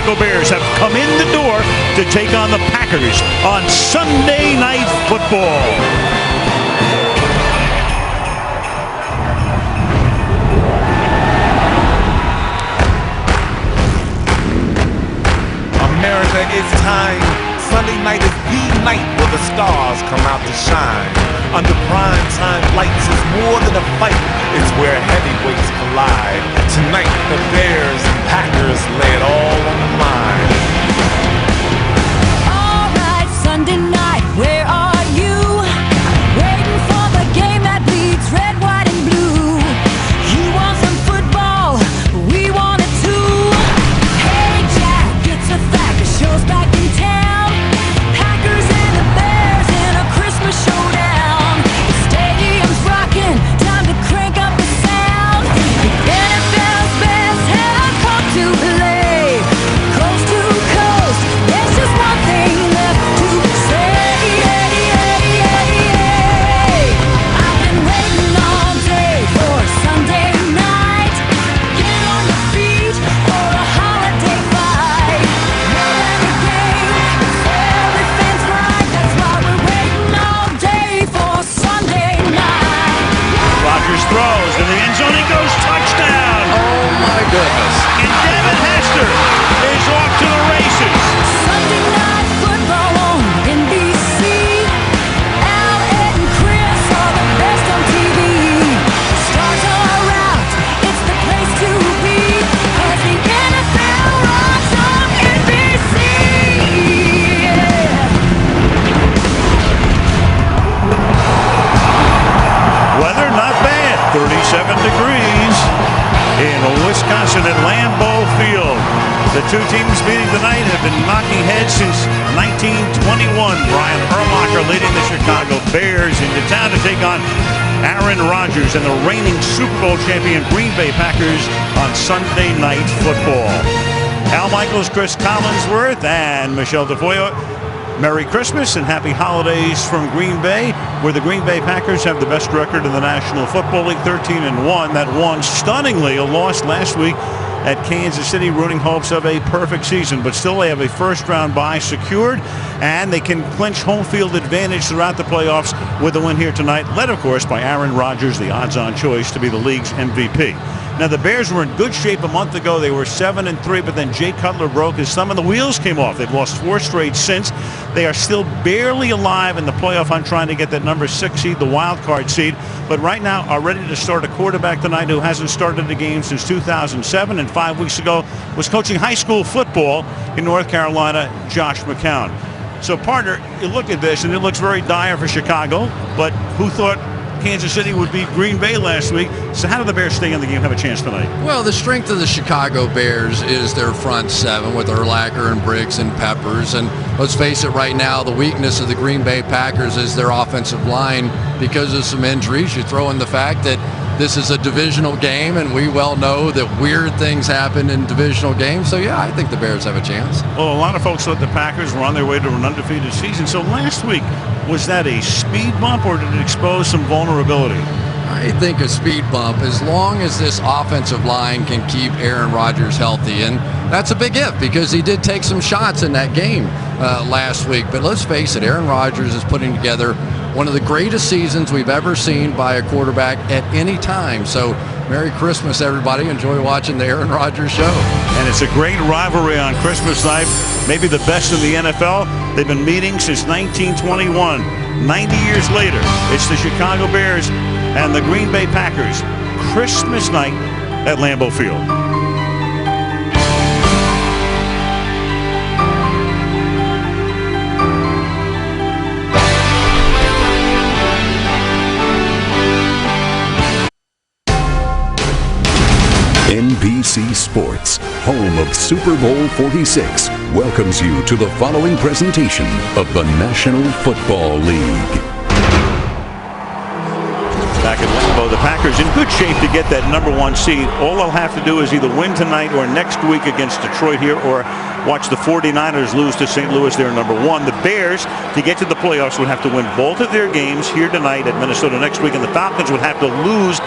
Chicago Bears have come in the door to take on the Packers on Sunday Night Football. America, it's time. Sunday night is the night where the stars come out to shine. Under prime time lights is more than a fight. It's where heavyweights collide. Tonight, the Bears and Packers lay it all on the line. All right, Sunday night, where are you? Waiting for the game that bleeds red, white, and blue. You want some football? We want it too. Hey, Jack, it's a fact. The show's back in town. Packers and the Bears in a Christmas showdown. The stadium's rocking. Time to crank up the sound. The NFL's best have come to play. Coast to coast, there's just one thing left to say. I've been waiting all day for Sunday night. Get on your feet for a holiday fight. Know every game, it's every fan's right. That's why we're waiting all day for Sunday night. Rodgers throws in the end zone. He goes touchdown. Oh my goodness. And Devin Hester is off to the races. Sunday night football on NBC. Al, Ed, and Chris are the best on TV. Stars are out, it's the place to be. 'Cause the NFL rocks on NBC. Weather not bad, 37 degrees in Wisconsin at Lambeau Field. The two teams meeting tonight have been knocking heads since 1921. Brian Urlacher leading the Chicago Bears into town to take on Aaron Rodgers and the reigning Super Bowl champion Green Bay Packers on Sunday Night Football. Al Michaels, Chris Collinsworth, and Michelle DeFoyo. Merry Christmas and happy holidays from Green Bay, where the Green Bay Packers have the best record in the National Football League, 13-1. That won stunningly a loss last week at Kansas City, ruining hopes of a perfect season. But still, they have a first-round bye secured, and they can clinch home field advantage throughout the playoffs with a win here tonight, led, of course, by Aaron Rodgers, the odds-on choice to be the league's MVP. Now, the Bears were in good shape a month ago. They were 7-3, but then Jay Cutler broke his thumb and the wheels came off. They've lost 4 straight since. They are still barely alive in the playoff hunt, trying to get that number 6 seed, the wild card seed. But right now are ready to start a quarterback tonight who hasn't started a game since 2007, and 5 weeks ago was coaching high school football in North Carolina, Josh McCown. So, partner, you look at this, and it looks very dire for Chicago, but who thought Kansas City would beat Green Bay last week? So how do the Bears stay in the game, have a chance tonight? Well, the strength of the Chicago Bears is their front seven with Urlacher and Briggs and Peppers. And let's face it, right now, the weakness of the Green Bay Packers is their offensive line because of some injuries. You throw in the fact that this is a divisional game, and we well know that weird things happen in divisional games. So, yeah, I think the Bears have a chance. Well, a lot of folks thought the Packers were on their way to an undefeated season. So last week, was that a speed bump, or did it expose some vulnerability? I think a speed bump, as long as this offensive line can keep Aaron Rodgers healthy. And that's a big if, because he did take some shots in that game last week. But let's face it, Aaron Rodgers is putting together one of the greatest seasons we've ever seen by a quarterback at any time. So Merry Christmas, everybody. Enjoy watching the Aaron Rodgers show. And it's a great rivalry on Christmas night, maybe the best in the NFL. They've been meeting since 1921. 90 years later, it's the Chicago Bears and the Green Bay Packers. Christmas night at Lambeau Field. NBC Sports, home of Super Bowl 46, welcomes you to the following presentation of the National Football League. Back at Lambeau, the Packers in good shape to get that number 1 seed. All they'll have to do is either win tonight or next week against Detroit here, or watch the 49ers lose to St. Louis. They're number 1. The Bears, to get to the playoffs, would have to win both of their games here tonight at Minnesota next week, and the Falcons would have to lose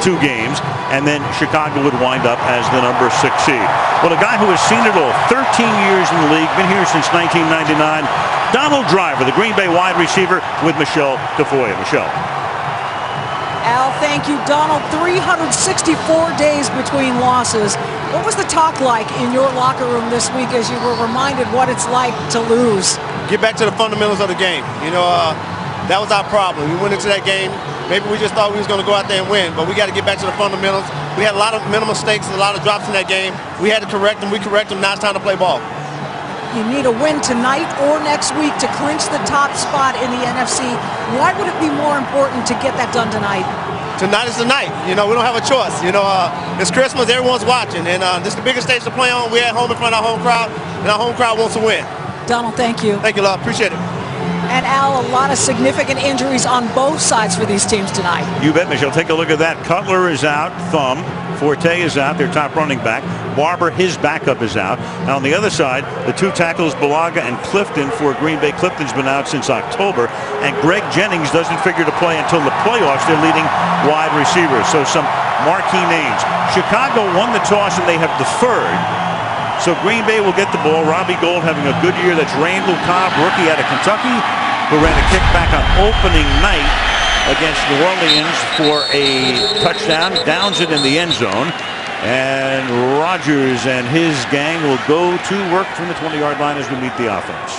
2 games, and then Chicago would wind up as the number 6 seed. Well, a guy who has seen it all, 13 years in the league, been here since 1999, Donald Driver, the Green Bay wide receiver, with Michelle Tafoya. Michelle. Al, thank you. Donald, 364 days between losses. What was the talk like in your locker room this week as you were reminded what it's like to lose? Get back to the fundamentals of the game. You know, that was our problem. We went into that game. Maybe we just thought we was going to go out there and win, but we got to get back to the fundamentals. We had a lot of mental mistakes and a lot of drops in that game. We had to correct them. We correct them. Now it's time to play ball. You need a win tonight or next week to clinch the top spot in the NFC. Why would it be more important to get that done tonight? Tonight is the night. You know, we don't have a choice. You know, it's Christmas. Everyone's watching, and this is the biggest stage to play on. We're at home in front of our home crowd, and our home crowd wants to win. Donald, thank you. Thank you, love. Appreciate it. And Al, a lot of significant injuries on both sides for these teams tonight. You bet, Michelle. Take a look at that. Cutler is out, thumb. Forte is out, their top running back. Barber, his backup, is out. Now on the other side, the 2 tackles, Balaga and Clifton for Green Bay. Clifton's been out since October. And Greg Jennings doesn't figure to play until the playoffs. They're leading wide receivers. So some marquee names. Chicago won the toss and they have deferred. So Green Bay will get the ball. Robbie Gould having a good year. That's Randall Cobb, rookie out of Kentucky, who ran a kickback on opening night against New Orleans for a touchdown. Downs it in the end zone. And Rodgers and his gang will go to work from the 20-yard line as we meet the offense.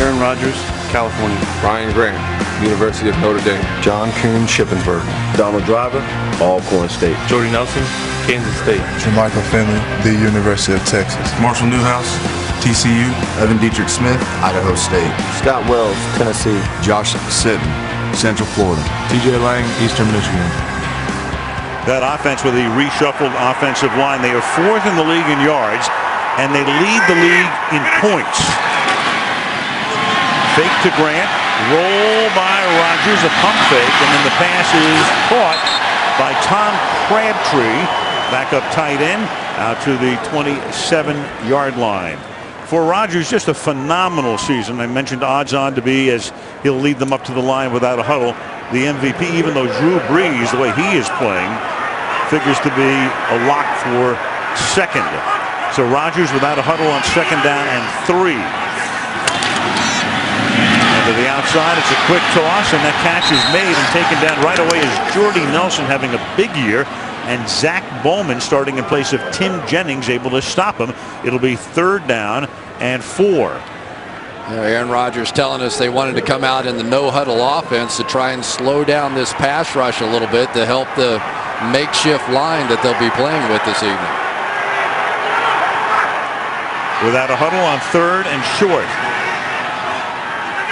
Aaron Rodgers, California. Ryan Grant, University of Notre Dame. John Kuhn, Shippensburg. Donald Driver, Alcorn State. Jordy Nelson, Kansas State. Jermichael Finley, the University of Texas. Marshall Newhouse, TCU. Evan Dietrich Smith, Idaho State. Scott Wells, Tennessee. Josh Sitton, Central Florida. TJ Lang, Eastern Michigan. That offense with a reshuffled offensive line, they are 4th in the league in yards, and they lead the league in points. Fake to Grant, roll by Rodgers, a pump fake, and then the pass is caught by Tom Crabtree, backup tight end, out to the 27-yard line. For Rodgers, just a phenomenal season. I mentioned odds on to be, as he'll lead them up to the line without a huddle, the MVP, even though Drew Brees, the way he is playing, figures to be a lock for second. So Rodgers without a huddle on 2nd down and 3. And to the outside, it's a quick toss, and that catch is made and taken down right away is Jordy Nelson having a big year. And Zach Bowman starting in place of Tim Jennings, able to stop him. It'll be 3rd down and 4. Aaron Rodgers telling us they wanted to come out in the no-huddle offense to try and slow down this pass rush a little bit to help the makeshift line that they'll be playing with this evening. Without a huddle on 3rd and short.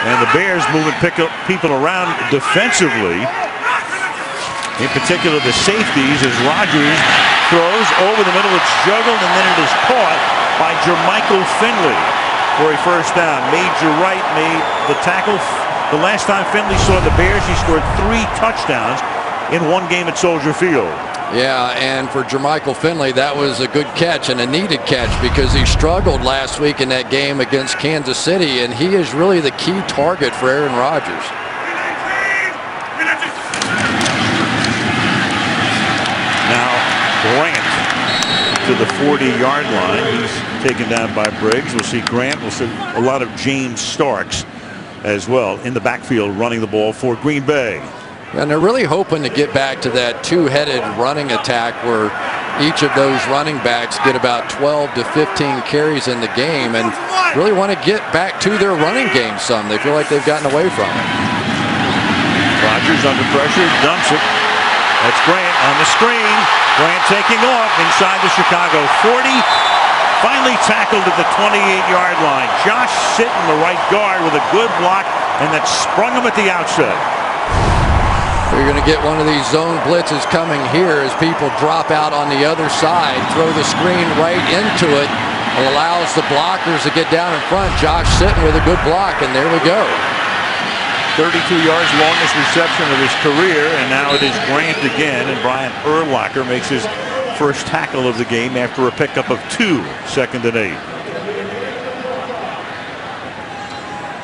And the Bears moving people around defensively. In particular, the safeties, as Rodgers throws over the middle. It's juggled, and then it is caught by Jermichael Finley for a 1st down. Major Wright made the tackle. The last time Finley saw the Bears, he scored 3 touchdowns in one game at Soldier Field. Yeah, and for Jermichael Finley, that was a good catch and a needed catch because he struggled last week in that game against Kansas City, and he is really the key target for Aaron Rodgers. Now Grant to the 40-yard line. He's taken down by Briggs. We'll see Grant. We'll see a lot of James Starks as well in the backfield running the ball for Green Bay. And they're really hoping to get back to that 2-headed running attack where each of those running backs get about 12 to 15 carries in the game and really want to get back to their running game some. They feel like they've gotten away from it. Rodgers under pressure, dumps it. That's Grant on the screen. Grant taking off inside the Chicago 40. Finally tackled at the 28-yard line. Josh Sitton, the right guard, with a good block, and that sprung him at the outset. You're going to get one of these zone blitzes coming here as people drop out on the other side, throw the screen right into it. It allows the blockers to get down in front. Josh Sitton with a good block, and there we go. 32 yards, longest reception of his career, and now it is Grant again, and Brian Urlacher makes his first tackle of the game after a pickup of 2, 2nd and 8.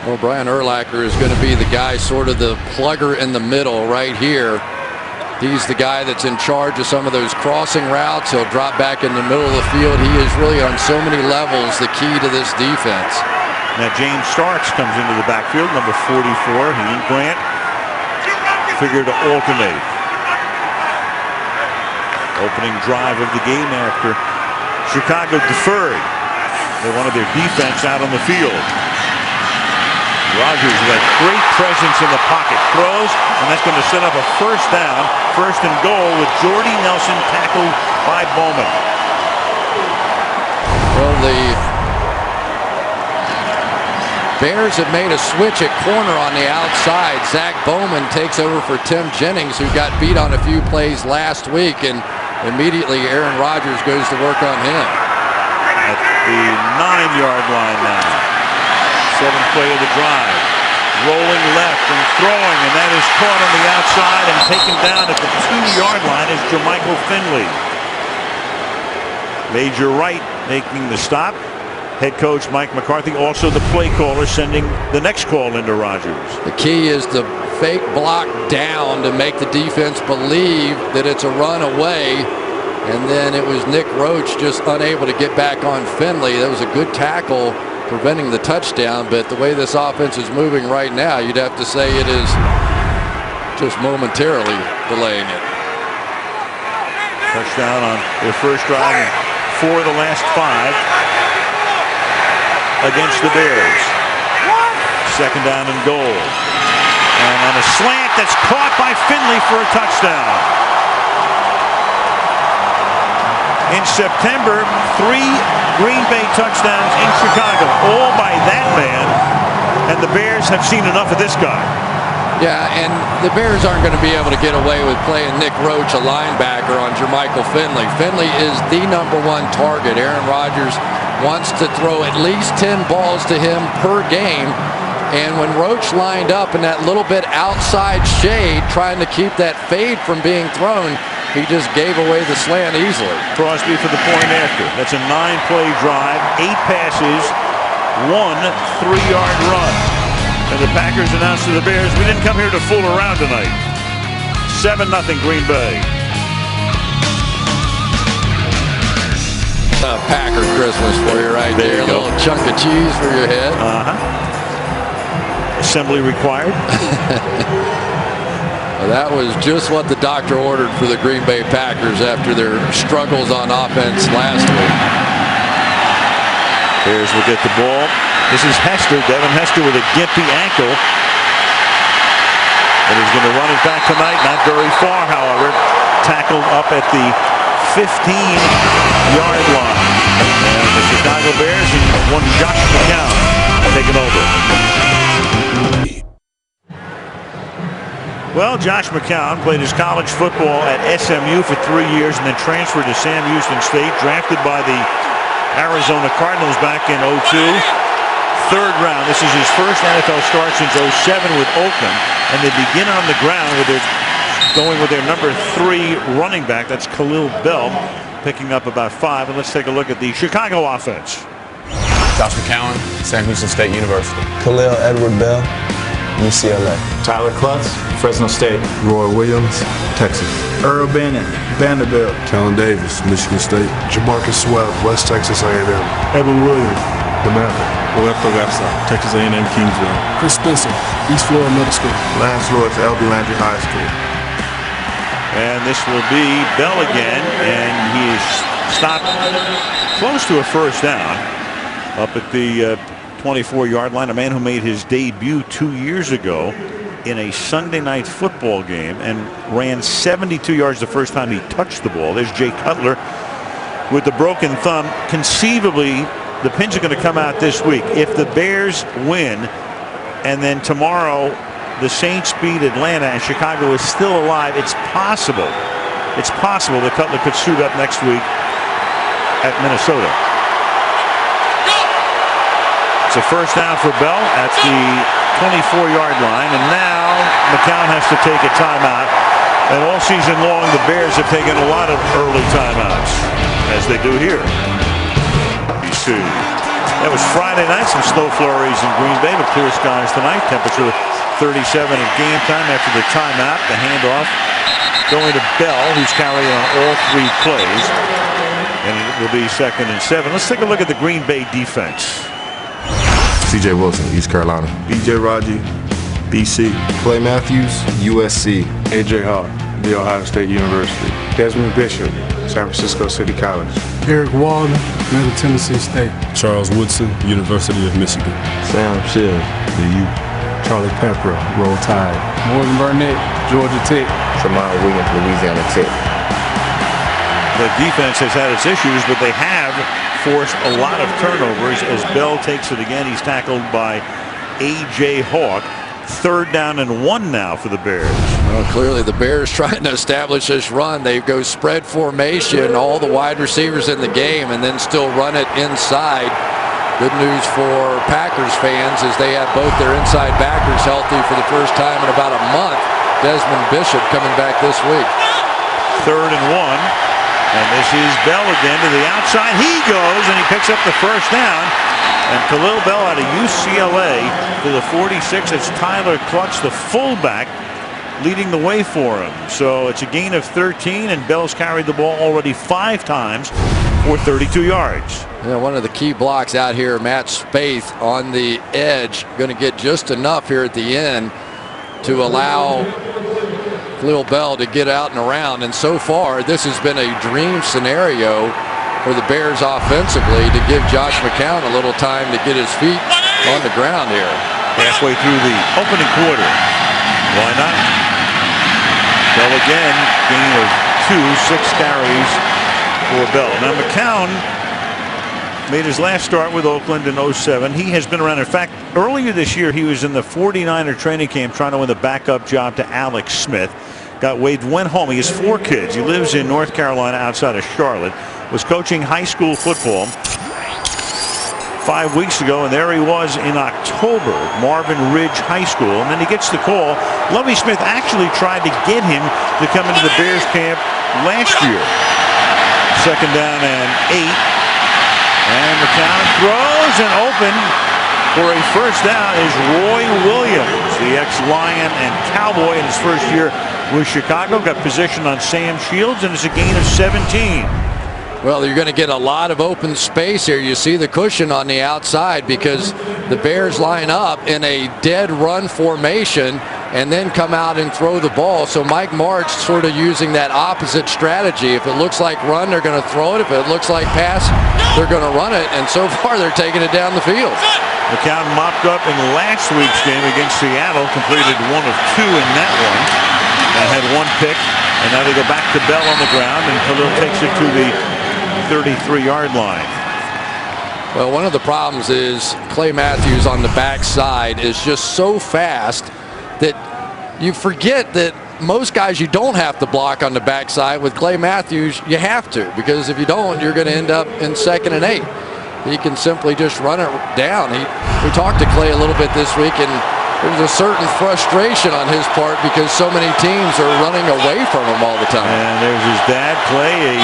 Well, Brian Urlacher is going to be the guy, sort of the plugger in the middle right here. He's the guy that's in charge of some of those crossing routes. He'll drop back in the middle of the field. He is really on so many levels the key to this defense. Now James Starks comes into the backfield, number 44. He and Grant figure to alternate. Opening drive of the game after Chicago deferred. They wanted their defense out on the field. Rodgers with great presence in the pocket, throws, and that's going to set up a first down, first and goal with Jordy Nelson tackled by Bowman. Well, the Bears have made a switch at corner on the outside. Zach Bowman takes over for Tim Jennings, who got beat on a few plays last week, and immediately Aaron Rodgers goes to work on him. At the 9-yard line now. 7th play of the drive. Rolling left and throwing, and that is caught on the outside and taken down at the 2-yard line is Jermichael Finley. Major Wright making the stop. Head coach Mike McCarthy, also the play caller, sending the next call into Rodgers. The key is the fake block down to make the defense believe that it's a run away, and then it was Nick Roach just unable to get back on Finley. That was a good tackle preventing the touchdown, but the way this offense is moving right now, you'd have to say it is just momentarily delaying it. Touchdown on their first drive, 4 of the last 5 against the Bears. 2nd down and goal. And on a slant that's caught by Finley for a touchdown. In September, 3 Green Bay touchdowns in Chicago, all by that man, and the Bears have seen enough of this guy. Yeah, and the Bears aren't going to be able to get away with playing Nick Roach, a linebacker, on Jermichael Finley. Finley is the #1 target. Aaron Rodgers wants to throw at least 10 balls to him per game, and when Roach lined up in that little bit outside shade trying to keep that fade from being thrown, he just gave away the slant easily. Crosby for the point after. That's a 9-play drive, 8 passes, 1 3-yard run. And the Packers announced to the Bears, we didn't come here to fool around tonight. 7-0 Green Bay. Packer Christmas for you right there. A little chunk of cheese for your head. Assembly required. Well, that was just what the doctor ordered for the Green Bay Packers after their struggles on offense last week. Bears will get the ball. This is Hester, Devin Hester with a gimpy ankle. And he's going to run it back tonight, not very far, however. Tackled up at the 15-yard line. And the Chicago Bears and one Josh McCown taking over. Well, Josh McCown played his college football at SMU for 3 years and then transferred to Sam Houston State, drafted by the Arizona Cardinals back in 2002. 3rd round. This is his first NFL start since 2007 with Oakland, and they begin on the ground with going with their number 3 running back. That's Khalil Bell, picking up about 5. And let's take a look at the Chicago offense. Josh McCown, Sam Houston State University. Khalil Edward Bell, UCLA. Tyler Klutz, Fresno State. Roy Williams, Texas. Earl Bennett, Vanderbilt. Kellen Davis, Michigan State. Jamarcus Webb, West Texas A&M. Evan Williams, DeMatha. Roberto Garza, Texas A&M Kingsville. Chris Spencer, East Florida Middle School. Lance Lewis, LB Landry High School. And this will be Bell again, and he is stopped close to a first down up at the 24-yard line. A man who made his debut 2 years ago in a Sunday night football game and ran 72 yards the first time he touched the ball. There's Jay Cutler with the broken thumb. Conceivably, the pins are going to come out this week. If the Bears win, and then tomorrow the Saints beat Atlanta and Chicago is still alive, it's possible that Cutler could suit up next week at Minnesota. It's a first down for Bell at the 24-yard line, and now McCown has to take a timeout. And all season long, the Bears have taken a lot of early timeouts, as they do here. That was Friday night, some snow flurries in Green Bay, but clear skies tonight. Temperature 37 at game time after the timeout, the handoff going to Bell, who's carrying on all 3 plays. And it will be 2nd and 7. Let's take a look at the Green Bay defense. C.J. Wilson, East Carolina. B.J. Raji, BC. Clay Matthews, USC. A.J. Hawk, The Ohio State University. Desmond Bishop, San Francisco City College. Eric Walden, Middle Tennessee State. Charles Woodson, University of Michigan. Sam Shield, the U. Charlie Pepper, Roll Tide. Morgan Burnett, Georgia Tech. Tremont Williams, Louisiana Tech. The defense has had its issues, but they have forced a lot of turnovers as Bell takes it again. He's tackled by A.J. Hawk. 3rd down and 1 now for the Bears. Well, clearly the Bears trying to establish this run. They go spread formation, all the wide receivers in the game, and then still run it inside. Good news for Packers fans is they have both their inside backers healthy for the first time in about a month. Desmond Bishop coming back this week. 3rd and 1. And this is Bell again to the outside. He goes and he picks up the first down. And Khalil Bell out of UCLA to the 46. It's Tyler Clutch, the fullback, leading the way for him. So it's a gain of 13, and Bell's carried the ball already 5 times for 32 yards. Yeah, one of the key blocks out here, Matt Spaeth on the edge, going to get just enough here at the end to allow Khalil Bell to get out and around. And so far, this has been a dream scenario for the Bears offensively to give Josh McCown a little time to get his feet on the ground here. Halfway through the opening quarter. Why not? Bell again, gain of 2, 6 carries for Bell. Now McCown made his last start with Oakland in 07. He has been around. In fact, earlier this year, he was in the 49er training camp trying to win the backup job to Alex Smith. Got waived, went home. He has 4 kids. He lives in North Carolina outside of Charlotte. Was coaching high school football 5 weeks ago, and there he was in October at Marvin Ridge High School. And then he gets the call. Lovie Smith actually tried to get him to come into the Bears camp last year. 2nd down and 8. And McCown throws, and open for a first down is Roy Williams, the ex-Lion and Cowboy in his first year with Chicago. Got position on Sam Shields, and it's a gain of 17. Well, you're going to get a lot of open space here. You see the cushion on the outside because the Bears line up in a dead run formation and then come out and throw the ball. So Mike Martz sort of using that opposite strategy. If it looks like run, they're going to throw it. If it looks like pass, they're going to run it. And so far, they're taking it down the field. McCown mopped up in last week's game against Seattle, completed 1 of 2 in that one, and had 1 pick. And now they go back to Bell on the ground, and Khalil takes it to the 33-yard line. Well, one of the problems is Clay Matthews on the backside is just so fast that you forget that most guys you don't have to block on the backside. With Clay Matthews, you have to, because if you don't, you're going to end up in 2nd and 8. He can simply just run it down. We talked to Clay a little bit this week, and there was a certain frustration on his part because so many teams are running away from him all the time. And there's his dad, Clay, a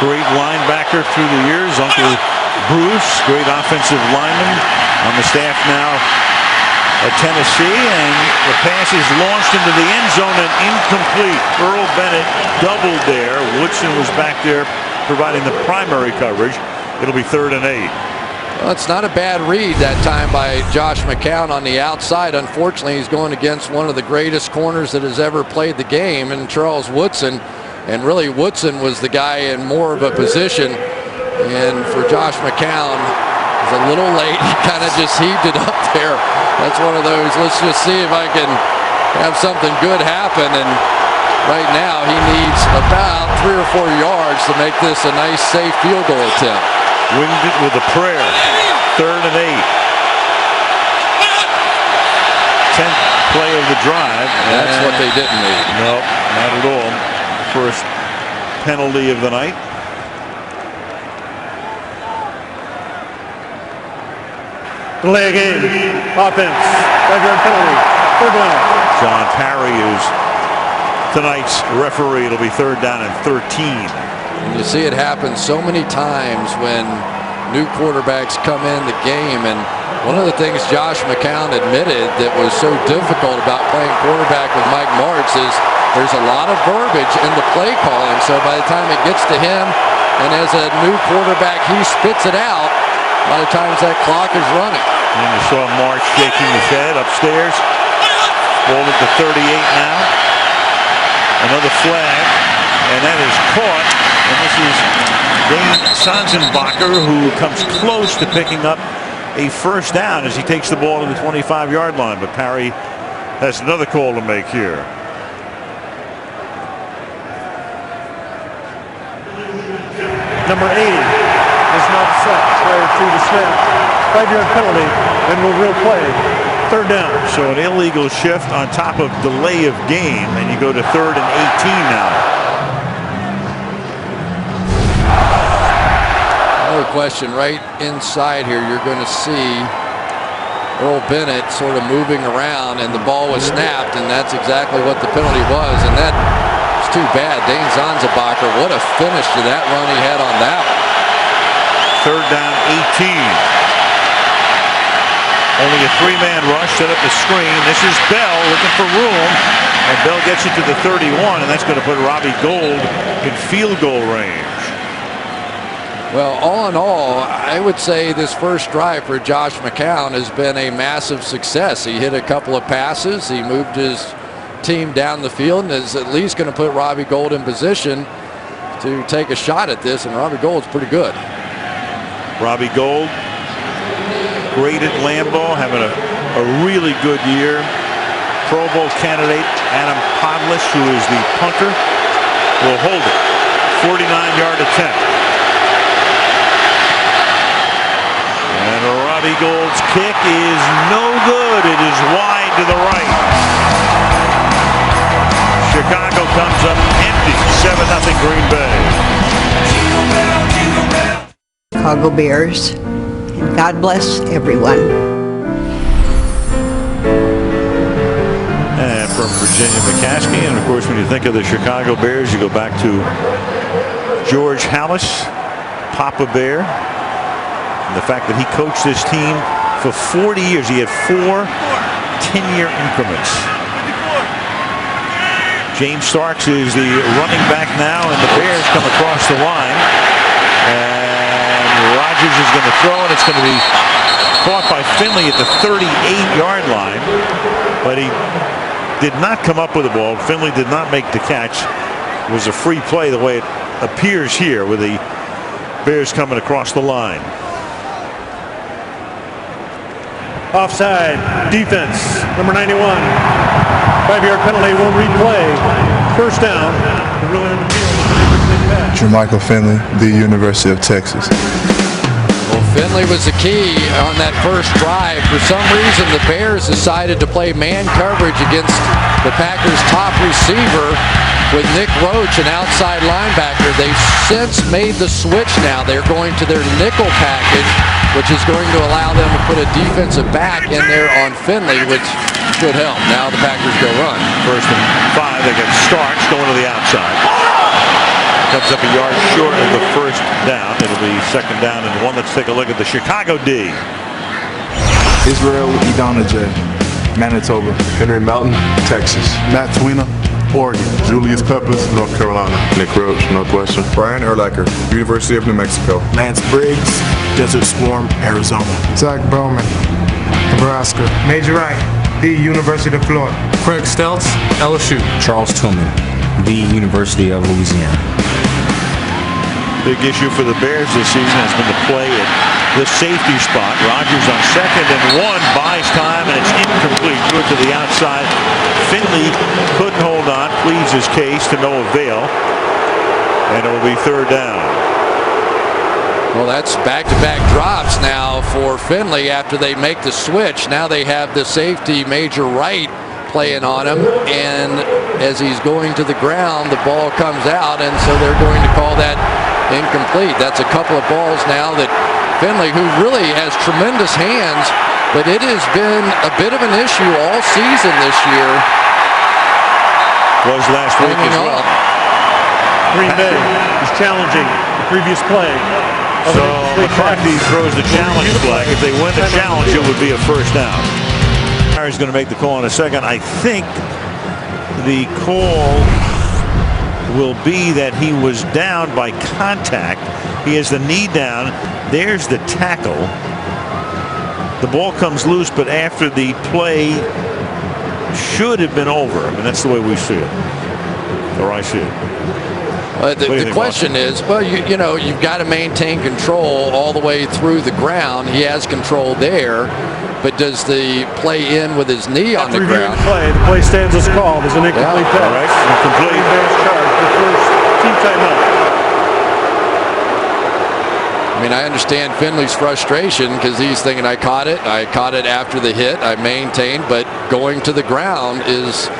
great linebacker through the years. Uncle Bruce, great offensive lineman on the staff now at Tennessee. And the pass is launched into the end zone and incomplete. Earl Bennett doubled there. Woodson was back there providing the primary coverage. It'll be 3rd and 8. Well, it's not a bad read that time by Josh McCown on the outside. Unfortunately, he's going against one of the greatest corners that has ever played the game, and Charles Woodson. And really, Woodson was the guy in more of a position. And for Josh McCown, it was a little late. He kind of just heaved it up there. That's one of those, let's just see if I can have something good happen. And right now, he needs about 3 or 4 yards to make this a nice, safe field goal attempt. Winged it with a prayer. 3rd and 8. 10th play of the drive. That's what they didn't need. No, not at all. First penalty of the night. Delay game. Offense. Penalty. 3rd down. John Parry is tonight's referee. It'll be 3rd down and 13. And you see it happen so many times when new quarterbacks come in the game. And one of the things Josh McCown admitted that was so difficult about playing quarterback with Mike Martz is there's a lot of verbiage in the play calling. So by the time it gets to him, and as a new quarterback, he spits it out, a lot of times that clock is running. And you saw Martz shaking his head upstairs. Ball at the 38 now. Another flag, and that is caught. And this is Dane Sanzenbacher, who comes close to picking up a first down as he takes the ball to the 25-yard line. But Parry has another call to make here. Number 80 is not set prior to the snap. 5-yard penalty and will replay. Third down. So an illegal shift on top of delay of game, and you go to 3rd and 18 now. No question, right inside here, you're going to see Earl Bennett sort of moving around, and the ball was snapped, and that's exactly what the penalty was. And that was too bad. Dane Sanzenbacher, what a finish to that run he had on that one. 3rd down, 18. Only a 3-man rush, set up the screen. This is Bell looking for room, and Bell gets it to the 31, and that's going to put Robbie Gould in field goal range. Well, all in all, I would say this first drive for Josh McCown has been a massive success. He hit a couple of passes. He moved his team down the field and is at least going to put Robbie Gould in position to take a shot at this, and Robbie Gould's pretty good. Robbie Gould, great at Lambeau, having a really good year. Pro Bowl candidate Adam Podlish, who is the punter, will hold it. 49-yard attempt. And Robbie Gould's kick is no good. It is wide to the right. Chicago comes up empty. 7-0 Green Bay. Chicago Bears. And God bless everyone. And from Virginia McCaskey, and of course when you think of the Chicago Bears, you go back to George Halas, Papa Bear. And the fact that he coached this team for 40 years. He had 4 10-year increments. James Starks is the running back now, and the Bears come across the line. And Rodgers is going to throw, and it's going to be caught by Finley at the 38-yard line. But he did not come up with the ball. Finley did not make the catch. It was a free play the way it appears here with the Bears coming across the line. Offside, defense, number 91. 5-yard penalty will replay. First down. Jermichael Finley, the University of Texas. Well, Finley was the key on that first drive. For some reason, the Bears decided to play man coverage against the Packers' top receiver with Nick Roach, an outside linebacker. They've since made the switch now. They're going to their nickel package, which is going to allow them to put a defensive back in there on Finley, which should help. Now the Packers go run. 1st and 5. They got Starks going to the outside. Comes up a yard short of the first down. It'll be 2nd down and 1. Let's take a look at the Chicago D. Israel Idonije, Manitoba. Henry Melton, Texas. Matt Twina, Oregon. Julius Peppers, North Carolina. Nick Roach, Northwestern. Brian Urlacher, University of New Mexico. Lance Briggs, Desert Swarm, Arizona. Zach Bowman, Nebraska. Major Wright, the University of Florida. Craig Stelz, LSU. Charles Tillman, the University of Louisiana. Big issue for the Bears this season has been the play at the safety spot. Rodgers on 2nd and 1, buys time, and it's incomplete. Good to the outside. Finley couldn't hold on, pleads his case to no avail, and it will be 3rd down. Well, that's back-to-back drops now for Finley after they make the switch. Now they have the safety, Major Wright, playing on him, and as he's going to the ground, the ball comes out, and so they're going to call that incomplete. That's a couple of balls now that Finley, who really has tremendous hands, but it has been a bit of an issue all season this year. Was last week as well. Green Bay is challenging the previous play. So McCarthy throws the challenge flag. If they win the challenge, it would be a first down. Harry's going to make the call in a second. I think the call will be that he was down by contact. He has the knee down. There's the tackle. The ball comes loose, but after the play should have been over. I mean, that's the way we see it, or I see it. The question is, well, you know, you've got to maintain control all the way through the ground. He has control there, but does the play end with his knee on the ground? The play stands as called as an incomplete pass. All right, incomplete. The first team timeout. I mean, I understand Finley's frustration because he's thinking, I caught it after the hit, I maintained, but going to the ground is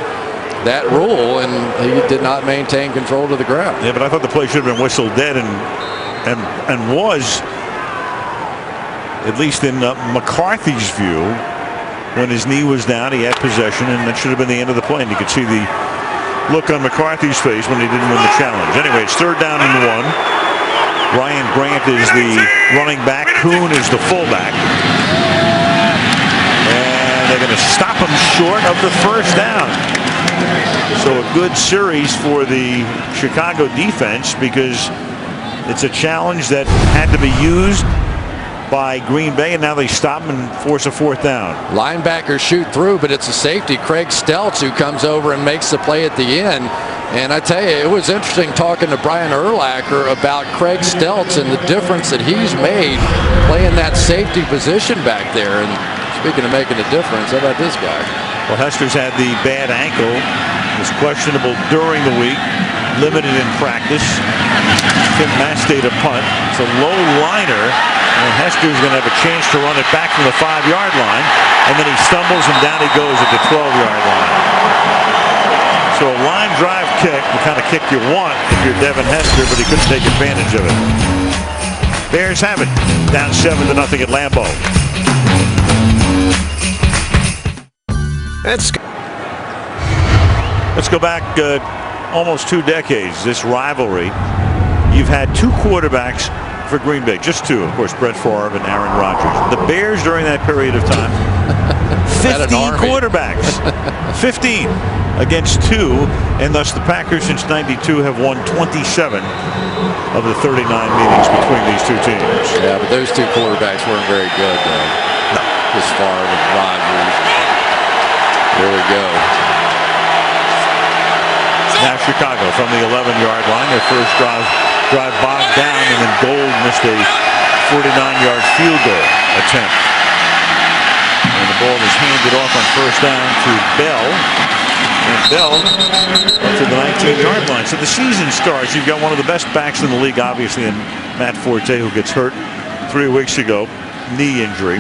that rule, and he did not maintain control to the ground. Yeah, but I thought the play should have been whistled dead, and was, at least in McCarthy's view, when his knee was down, he had possession, and that should have been the end of the play. And you could see the look on McCarthy's face when he didn't win the challenge. Anyway, it's 3rd down and 1. Ryan Grant is the running back. Kuhn is the fullback. And they're going to stop him short of the first down. So a good series for the Chicago defense, because it's a challenge that had to be used by Green Bay, and now they stop him and force a 4th down. Linebackers shoot through, but it's a safety, Craig Stelz, who comes over and makes the play at the end. And I tell you, it was interesting talking to Brian Urlacher about Craig Stelz and the difference that he's made playing that safety position back there. And speaking of making a difference, how about this guy? Well, Hester's had the bad ankle, was questionable during the week, limited in practice. Tim Mastay to punt. It's a low liner, and Hester's going to have a chance to run it back from the 5-yard line, and then he stumbles and down he goes at the 12-yard line. So a line drive kick, the kind of kick you want if you're Devin Hester, but he couldn't take advantage of it. Bears have it, down 7-0 at Lambeau. Let's go back almost 2 decades. This rivalry, you've had 2 quarterbacks for Green Bay, just 2, of course, Brett Favre and Aaron Rodgers. The Bears during that period of time, 15 quarterbacks, 15 against 2, and thus the Packers since '92 have won 27 of the 39 meetings between these 2 teams. Yeah, but those 2 quarterbacks weren't very good, though. No. As far as Rodgers. There we go. Now Chicago from the 11-yard line. Their first drive bogged down, and then Gold missed a 49-yard field goal attempt. And the ball was handed off on first down to Bell. And Bell up to the 19-yard line. So the season starts. You've got one of the best backs in the league, obviously, in Matt Forte, who gets hurt 3 weeks ago, knee injury.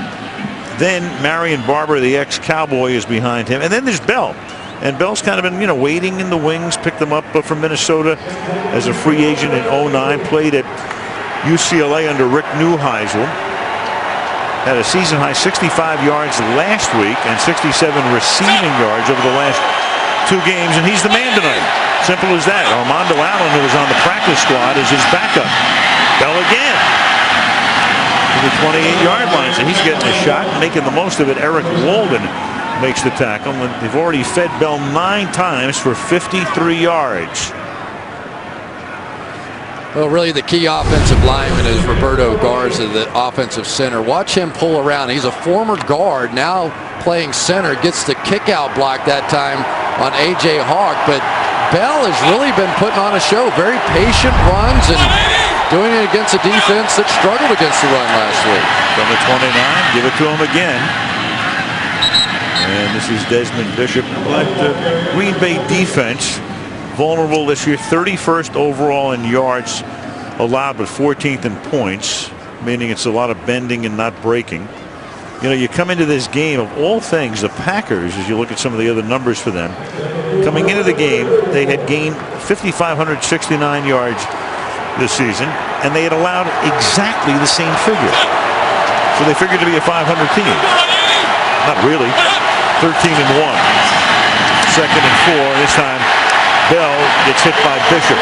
Then Marion Barber, the ex-Cowboy, is behind him. And then there's Bell. And Bell's kind of been, waiting in the wings. Picked them up from Minnesota as a free agent in '09. Played at UCLA under Rick Neuheisel. Had a season-high 65 yards last week and 67 receiving yards over the last 2 games. And he's the man tonight. Simple as that. Armando Allen, who was on the practice squad, is his backup. Bell again to the 28-yard line. So he's getting a shot, making the most of it. Eric Walden makes the tackle. They've already fed Bell 9 times for 53 yards. Well, really the key offensive lineman is Roberto Garza, the offensive center. Watch him pull around. He's a former guard, now playing center. Gets the kick-out block that time on A.J. Hawk. But Bell has really been putting on a show. Very patient runs and doing it against a defense that struggled against the run last week. From the 29, give it to him again. And this is Desmond Bishop. But Green Bay defense vulnerable this year, 31st overall in yards allowed, but 14th in points, meaning it's a lot of bending and not breaking. You come into this game, of all things, the Packers, as you look at some of the other numbers for them, coming into the game, they had gained 5,569 yards this season, and they had allowed exactly the same figure. So they figured to be a 500 team. Not really. 13-1. 2nd and 4. This time Bell gets hit by Bishop.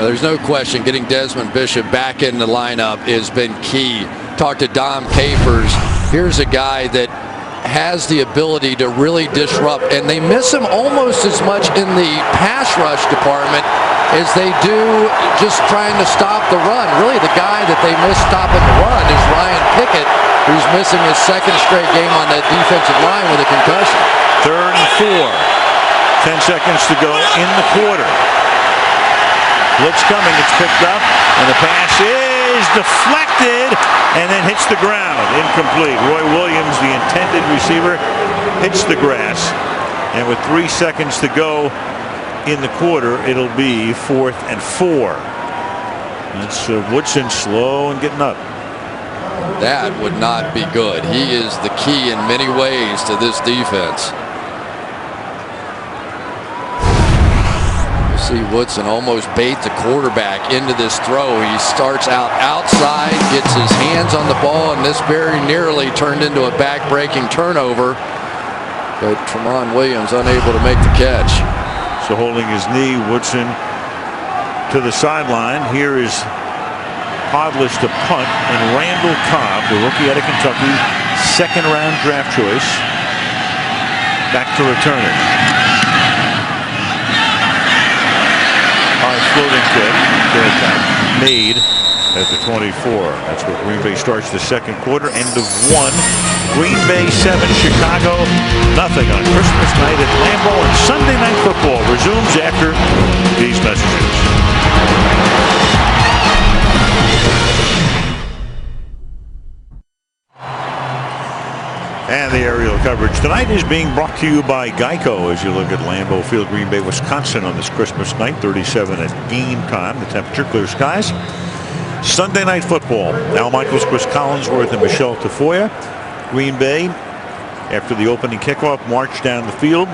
There's no question getting Desmond Bishop back in the lineup has been key. Talked to Dom Capers. Here's a guy that has the ability to really disrupt, and they miss him almost as much in the pass rush department as they do just trying to stop the run. Really, the guy that they miss stopping the run is Ryan Pickett, who's missing his second straight game on the defensive line with a concussion. 3rd and 4. 10 seconds to go in the quarter. Blitz coming, it's picked up, and the pass is deflected and then hits the ground. Incomplete. Roy Williams, the intended receiver, hits the grass, and with 3 seconds to go in the quarter, it'll be 4th and 4. That's Woodson slow and getting up. That would not be good. He is the key in many ways to this defense. You see Woodson almost bait the quarterback into this throw. He starts out outside, gets his hands on the ball, and this very nearly turned into a back-breaking turnover. But Tramon Williams unable to make the catch. So holding his knee, Woodson to the sideline. Here is Podless to punt, and Randall Cobb, the rookie out of Kentucky, 2nd-round draft choice, back to return it. High floating kick. Made at the 24. That's where Green Bay starts the second quarter. End of 1. Green Bay 7, Chicago nothing on Christmas night at Lambeau, and Sunday Night Football resumes after these messages. And the aerial coverage tonight is being brought to you by Geico as you look at Lambeau Field, Green Bay, Wisconsin on this Christmas night. 37 at game time. The temperature, clear skies. Sunday Night Football. Al Michaels, Chris Collinsworth, and Michelle Tafoya. Green Bay, after the opening kickoff, marched down the field,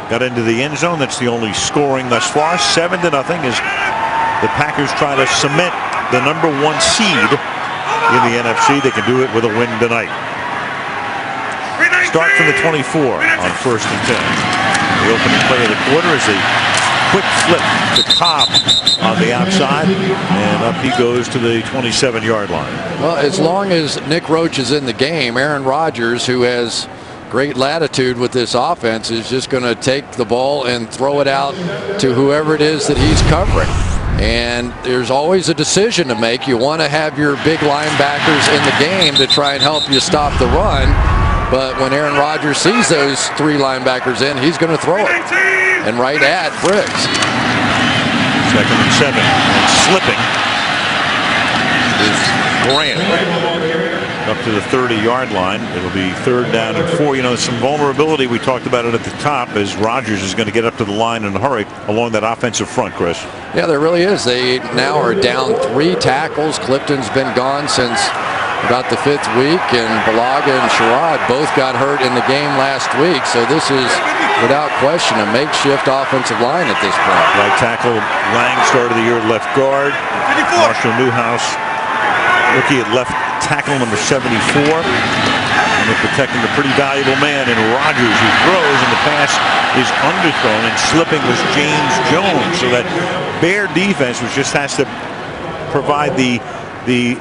got into the end zone. That's the only scoring thus far. 7-0 as the Packers try to cement the #1 seed in the NFC. They can do it with a win tonight. Start from the 24 on 1st and 10. The opening play of the quarter is a quick flip to Cobb on the outside, and up he goes to the 27-yard line. Well, as long as Nick Roach is in the game, Aaron Rodgers, who has great latitude with this offense, is just going to take the ball and throw it out to whoever it is that he's covering. And there's always a decision to make. You want to have your big linebackers in the game to try and help you stop the run. But when Aaron Rodgers sees those 3 linebackers in, he's going to throw it. And right at Briggs. 2nd and 7. And slipping is Grant up to the 30-yard line. It'll be 3rd down and 4. You know, some vulnerability. We talked about it at the top as Rodgers is going to get up to the line in a hurry along that offensive front, Chris. Yeah, there really is. They now are down 3 tackles. Clifton's been gone since about the 5th week, and Balaga and Sherrod both got hurt in the game last week. So this is, without question, a makeshift offensive line at this point. Right tackle Lang started the year at left guard. Marshall Newhouse, rookie at left tackle number 74. And they're protecting a pretty valuable man in Rodgers, who throws, and the pass is underthrown, and slipping was James Jones. So that Bear defense, which just has to provide the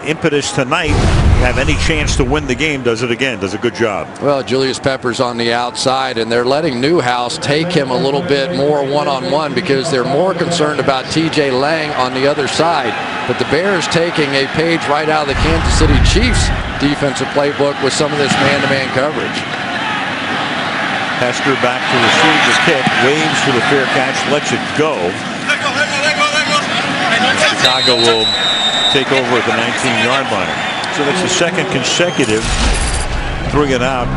impetus tonight, have any chance to win the game, does it again. Does a good job. Well, Julius Peppers on the outside, and they're letting Newhouse take him a little bit more one-on-one because they're more concerned about TJ Lang on the other side. But the Bears taking a page right out of the Kansas City Chiefs defensive playbook with some of this man-to-man coverage. Hester back to receive the kick, waves for the fair catch, lets it go. Chicago will take over at the 19-yard line. So that's the 2nd consecutive 3 and out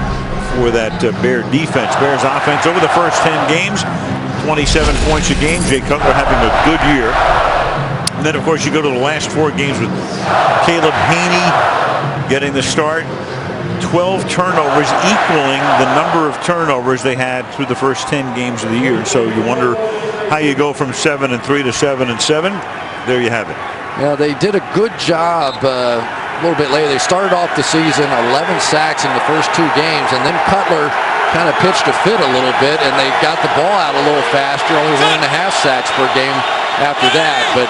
for that Bear defense. Bears offense over the first 10 games, 27 points a game. Jay Cutler having a good year. And then, of course, you go to the last 4 games with Caleb Haney getting the start. 12 turnovers, equaling the number of turnovers they had through the first 10 games of the year. So you wonder how you go from 7-3 to 7-7. There you have it. Yeah, they did a good job a little bit later. They started off the season 11 sacks in the first 2 games, and then Cutler kind of pitched a fit a little bit, and they got the ball out a little faster, only 1.5 sacks per game after that. But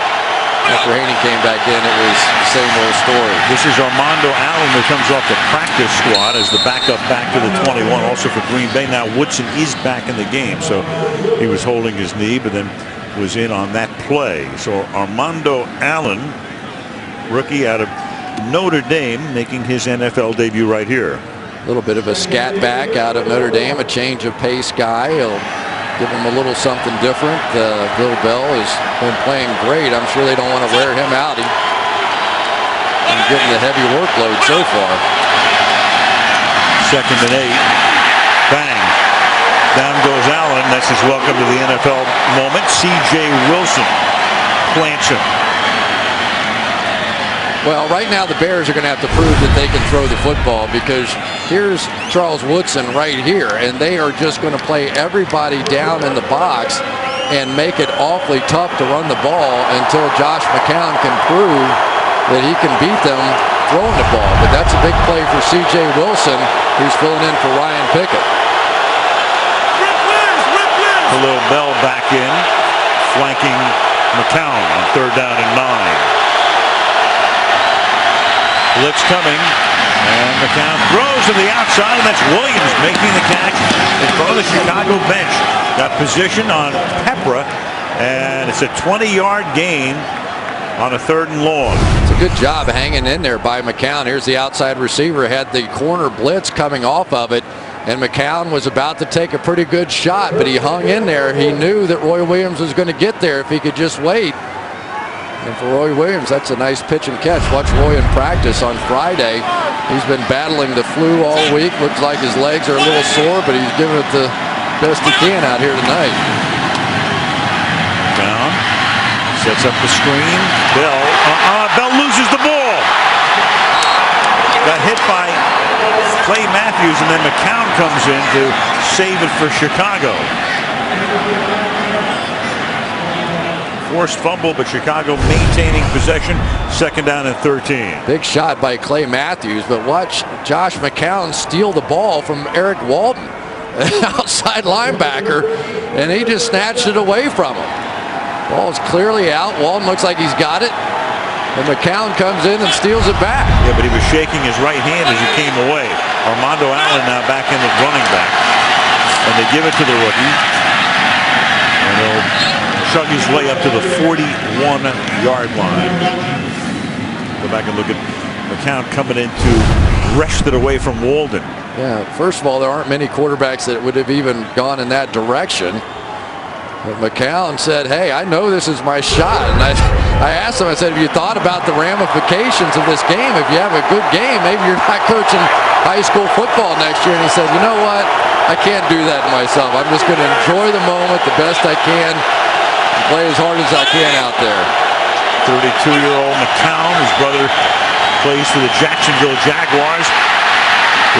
After Haney came back in, it was the same old story. This is Armando Allen who comes off the practice squad as the backup back to the 21. Also for Green Bay. Now Woodson is back in the game. So he was holding his knee, but then was in on that play. So Armando Allen, rookie out of Notre Dame, making his NFL debut right here. A little bit of a scat back out of Notre Dame, a change of pace guy. He'll give him a little something different. Bill Bell has been playing great. I'm sure they don't want to wear him out. He's getting the heavy workload so far. 2nd and 8. Bang. Down goes Allen. That's his welcome to the NFL moment. C.J. Wilson plants him. Well, right now the Bears are going to have to prove that they can throw the football, because here's Charles Woodson right here, and they are just going to play everybody down in the box and make it awfully tough to run the ball until Josh McCown can prove that he can beat them throwing the ball. But that's a big play for C.J. Wilson, who's filling in for Ryan Pickett. Khalil Bell back in, flanking McCown on 3rd down and 9. Blitz coming, and McCown throws to the outside, and that's Williams making the catch in front of the Chicago bench. Got position on Pepra, and it's a 20-yard gain on a 3rd and long. It's a good job hanging in there by McCown. Here's the outside receiver, had the corner blitz coming off of it, and McCown was about to take a pretty good shot, but he hung in there. He knew that Roy Williams was going to get there if he could just wait. And for Roy Williams, that's a nice pitch and catch. Watch Roy in practice on Friday. He's been battling the flu all week. Looks like his legs are a little sore, but he's giving it the best he can out here tonight. Down. Sets up the screen. Bell. Bell loses the ball. Got hit by Clay Matthews, and then McCown comes in to save it for Chicago. Forced fumble, but Chicago maintaining possession. 2nd down and 13. Big shot by Clay Matthews, but watch Josh McCown steal the ball from Eric Walden, outside linebacker, and he just snatched it away from him. Ball's clearly out. Walden looks like he's got it, and McCown comes in and steals it back. Yeah, but he was shaking his right hand as he came away. Armando Allen now back in the running back, and they give it to the rookie, and he'll chug his way up to the 41-yard line. Go back and look at McCown coming in to wrest it away from Walden. Yeah, first of all, there aren't many quarterbacks that would have even gone in that direction. But McCown said, hey, I know this is my shot. And I asked him, I said, have you thought about the ramifications of this game? If you have a good game, maybe you're not coaching high school football next year. And he said, you know what? I can't do that myself. I'm just going to enjoy the moment the best I can. Play as hard as I can out there. 32-year-old McCown, his brother plays for the Jacksonville Jaguars,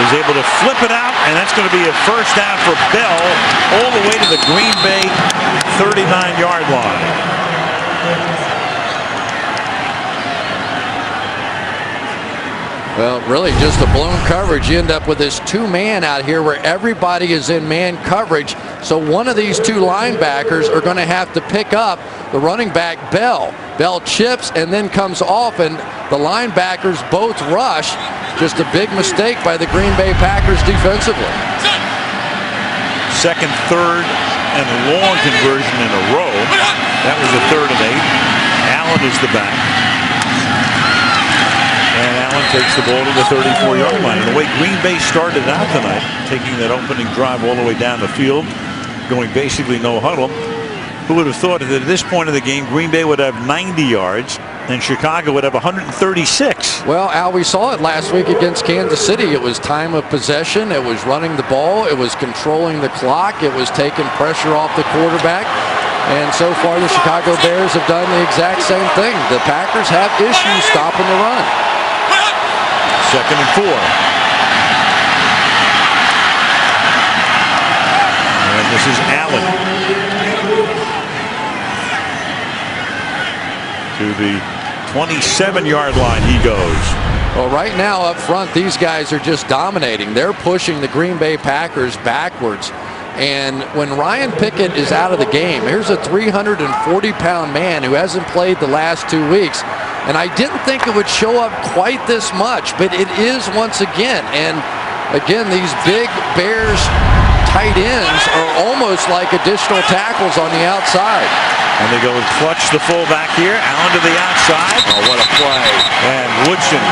was able to flip it out, and that's going to be a 1st down for Bell all the way to the Green Bay 39-yard line. Well, really just a blown coverage. You end up with this 2-man out here where everybody is in man coverage. So one of these 2 linebackers are going to have to pick up the running back Bell. Bell chips and then comes off, and the linebackers both rush. Just a big mistake by the Green Bay Packers defensively. 2nd, 3rd, and long conversion in a row. That was a 3rd and 8. Allen is the back. And Allen takes the ball to the 34-yard line. And the way Green Bay started out tonight, taking that opening drive all the way down the field, going basically no huddle, who would have thought that at this point of the game, Green Bay would have 90 yards and Chicago would have 136. Well, Al, we saw it last week against Kansas City. It was time of possession. It was running the ball. It was controlling the clock. It was taking pressure off the quarterback. And so far, the Chicago Bears have done the exact same thing. The Packers have issues stopping the run. 2nd and 4. And this is Allen. To the 27-yard line he goes. Well, right now up front, these guys are just dominating. They're pushing the Green Bay Packers backwards. And when Ryan Pickett is out of the game, here's a 340-pound man who hasn't played the last 2 weeks. And I didn't think it would show up quite this much, but it is once again. And again, these big Bears tight ends are almost like additional tackles on the outside. And they go and clutch the fullback here. Allen to the outside. Oh, what a play. And Woodson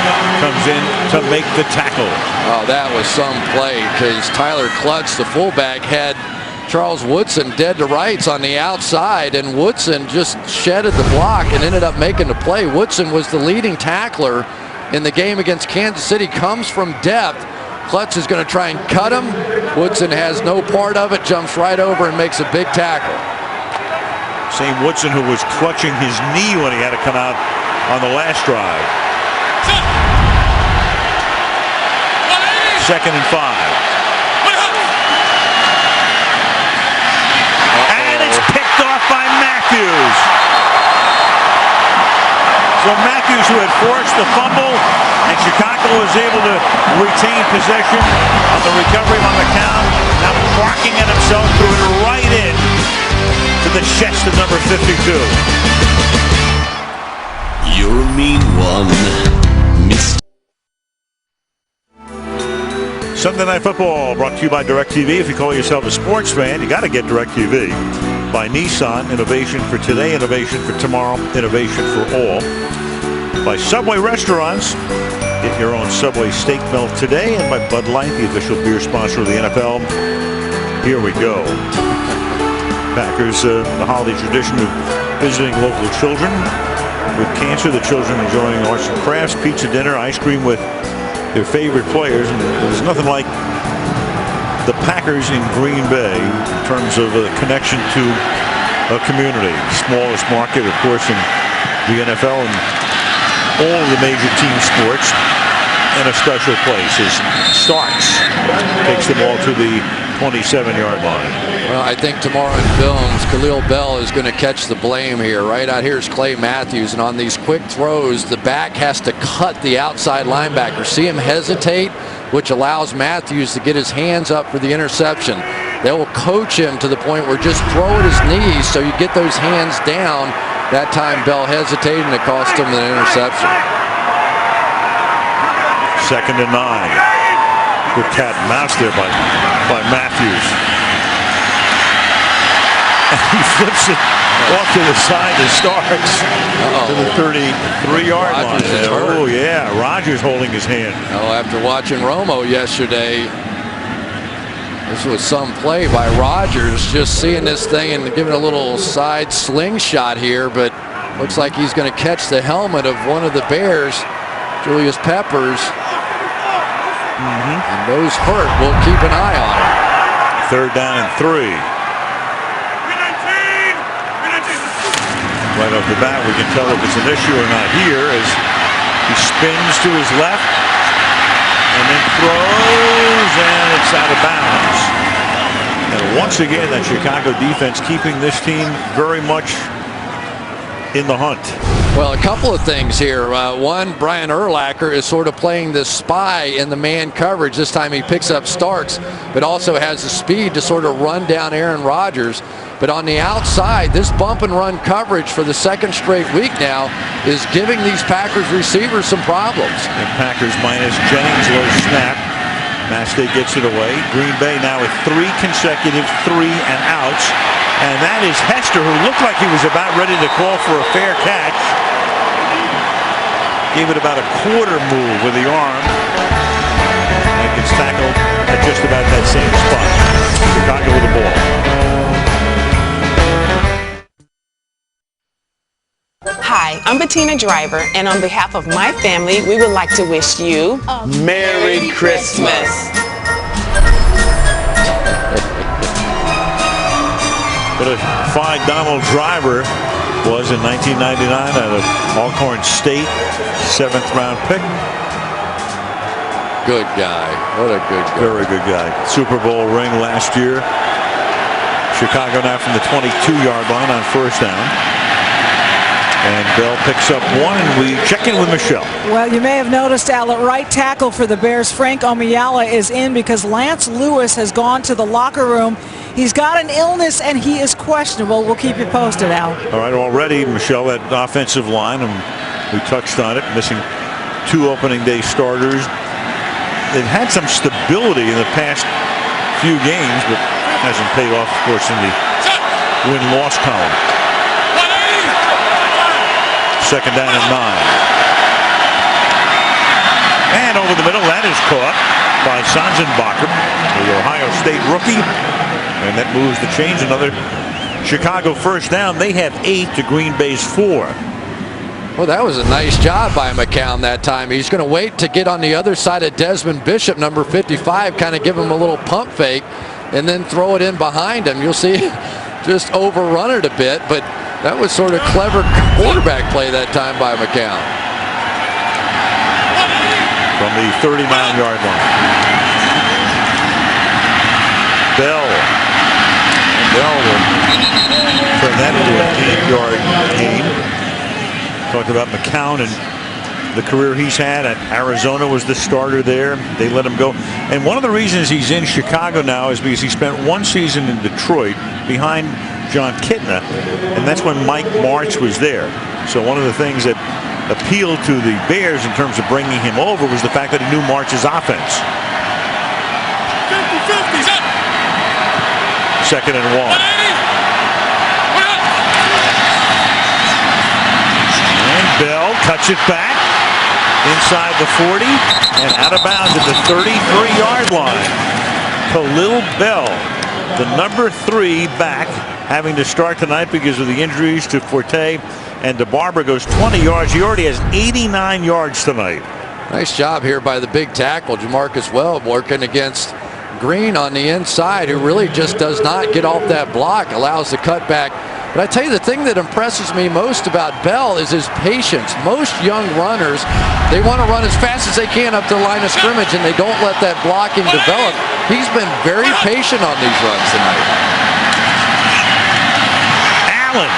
comes in to make the tackle. Oh, that was some play because Tyler Klutz, the fullback, had Charles Woodson dead to rights on the outside, and Woodson just shedded the block and ended up making the play. Woodson was the leading tackler in the game against Kansas City, comes from depth. Klutz is going to try and cut him. Woodson has no part of it, jumps right over and makes a big tackle. Same Woodson who was clutching his knee when he had to come out on the last drive. 2nd and 5. And it's picked off by Matthews. So Matthews, who had forced the fumble, and Chicago was able to retain possession on the recovery on the count, now barking at himself, threw it right in to the chest of number 52. You're a mean one, Mr. Sunday Night Football brought to you by DirecTV. If you call yourself a sports fan, you got to get DirecTV. By Nissan, innovation for today, innovation for tomorrow, innovation for all. By Subway Restaurants, get your own Subway steak melt today. And by Bud Light, the official beer sponsor of the NFL. Here we go. Packers, the holiday tradition of visiting local children with cancer. The children enjoying arts and crafts, pizza dinner, ice cream with their favorite players. And there's nothing like the Packers in Green Bay in terms of a connection to a community. Smallest market, of course, in the NFL and all of the major team sports. And a special place is Starks takes the ball to the 27-yard line. Well, I think tomorrow in films, Khalil Bell is going to catch the blame here. Right out here is Clay Matthews, and on these quick throws, the back has to cut the outside linebacker. See him hesitate, which allows Matthews to get his hands up for the interception. They will coach him to the point where just throw at his knees so you get those hands down. That time Bell hesitated, and it cost him an interception. 2nd and 9. Good cat and mouse there by Matthews. And he flips it off to the side to Starks to the 33-yard line. Oh, yeah. Rodgers holding his hand. Oh, after watching Romo yesterday, this was some play by Rodgers. Just seeing this thing and giving a little side slingshot here, but looks like he's going to catch the helmet of one of the Bears, Julius Peppers. And those hurt. We'll keep an eye on him. 3rd down and 3. Right off the bat, we can tell if it's an issue or not here as he spins to his left and then throws, and it's out of bounds. And once again, that Chicago defense keeping this team very much in the hunt. Well, a couple of things here. One, Brian Urlacher is sort of playing the spy in the man coverage. This time he picks up Starks, but also has the speed to sort of run down Aaron Rodgers. But on the outside, this bump and run coverage for the 2nd straight week now is giving these Packers receivers some problems. And Packers minus Jennings, low snap. Mastay gets it away. Green Bay now with 3 consecutive 3-and-outs. And that is Hester, who looked like he was about ready to call for a fair catch. Gave it about a quarter move with the arm. And gets tackled at just about that same spot. Chicago with the ball. Hi, I'm Bettina Driver, and on behalf of my family, we would like to wish you a Merry Christmas. What a fine Donald Driver was in 1999 out of Alcorn State, 7th round pick. Good guy. What a good guy. Very good guy. Super Bowl ring last year. Chicago now from the 22-yard line on 1st down. And Bell picks up one, and we check in with Michelle. Well, you may have noticed, Al, at right tackle for the Bears, Frank Omiyala is in because Lance Lewis has gone to the locker room. He's got an illness, and he is questionable. We'll keep you posted, Al. All right, already, Michelle, that offensive line, and we touched on it, missing 2 opening day starters. It had some stability in the past few games, but hasn't paid off, of course, in the win-loss column. 2nd down and 9. And over the middle, that is caught by Sanzenbacher, the Ohio State rookie. And that moves the chains. Another Chicago first down. They have 8 to Green Bay's 4. Well, that was a nice job by McCown that time. He's going to wait to get on the other side of Desmond Bishop, number 55, kind of give him a little pump fake, and then throw it in behind him. You'll see just overrun it a bit, but that was sort of clever quarterback play that time by McCown. From the 39-yard line. Bell. And Bell will turn that into an 8-yard gain. Talked about McCown and the career he's had at Arizona. Was the starter there. They let him go. And one of the reasons he's in Chicago now is because he spent 1 season in Detroit behind John Kitna, and that's when Mike Martz was there. So one of the things that appealed to the Bears in terms of bringing him over was the fact that he knew Martz's offense. 2nd and 1. And Bell cuts it back inside the 40 and out of bounds at the 33-yard line. Khalil Bell, the number 3 back, having to start tonight because of the injuries to Forte and DeBarber, goes 20 yards. He already has 89 yards tonight. Nice job here by the big tackle, Jamarcus Webb, working against Green on the inside, who really just does not get off that block, allows the cutback. But I tell you, the thing that impresses me most about Bell is his patience. Most young runners, they want to run as fast as they can up to the line of scrimmage, and they don't let that blocking develop. He's been very patient on these runs tonight. Allen.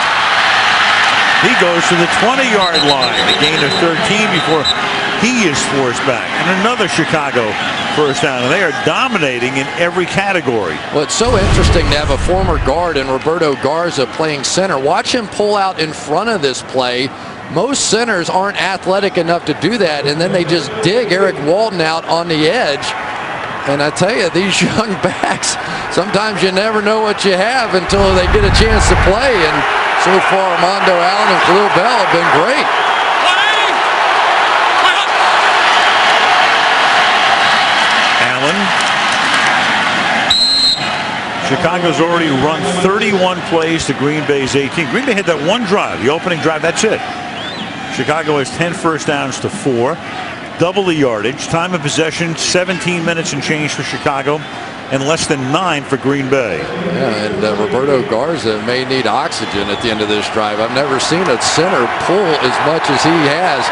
He goes to the 20-yard line. A gain of 13 before he is forced back. And another Chicago first down. And they are dominating in every category. Well, it's so interesting to have a former guard in Roberto Garza playing center. Watch him pull out in front of this play. Most centers aren't athletic enough to do that, and then they just dig Eric Walden out on the edge. And I tell you, these young backs, sometimes you never know what you have until they get a chance to play. And so far, Armando Allen and Khalil Bell have been great. Allen. Chicago's already run 31 plays to Green Bay's 18. Green Bay had that one drive, the opening drive, that's it. Chicago has 10 first downs to 4. Double the yardage. Time of possession, 17 minutes and change for Chicago, and less than 9 for Green Bay. Yeah, and Roberto Garza may need oxygen at the end of this drive. I've never seen a center pull as much as he has.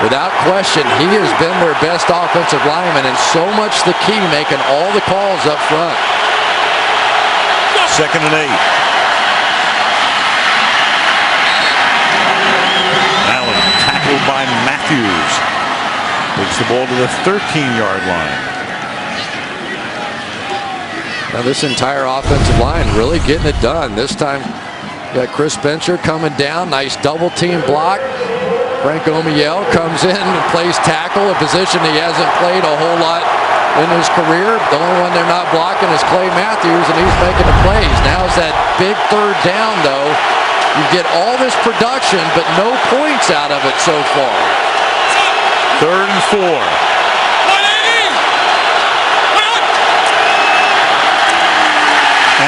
Without question, he has been their best offensive lineman, and so much the key, making all the calls up front. 2nd and 8. Allen tackled by Matthews. Takes the ball to the 13-yard line. Now this entire offensive line really getting it done. This time, got Chris Bencher coming down. Nice double team block. Frank Omiel comes in and plays tackle, a position he hasn't played a whole lot in his career. The only one they're not blocking is Clay Matthews, and he's making the plays. Now is that big 3rd down, though. You get all this production, but no points out of it so far. 3rd and 4.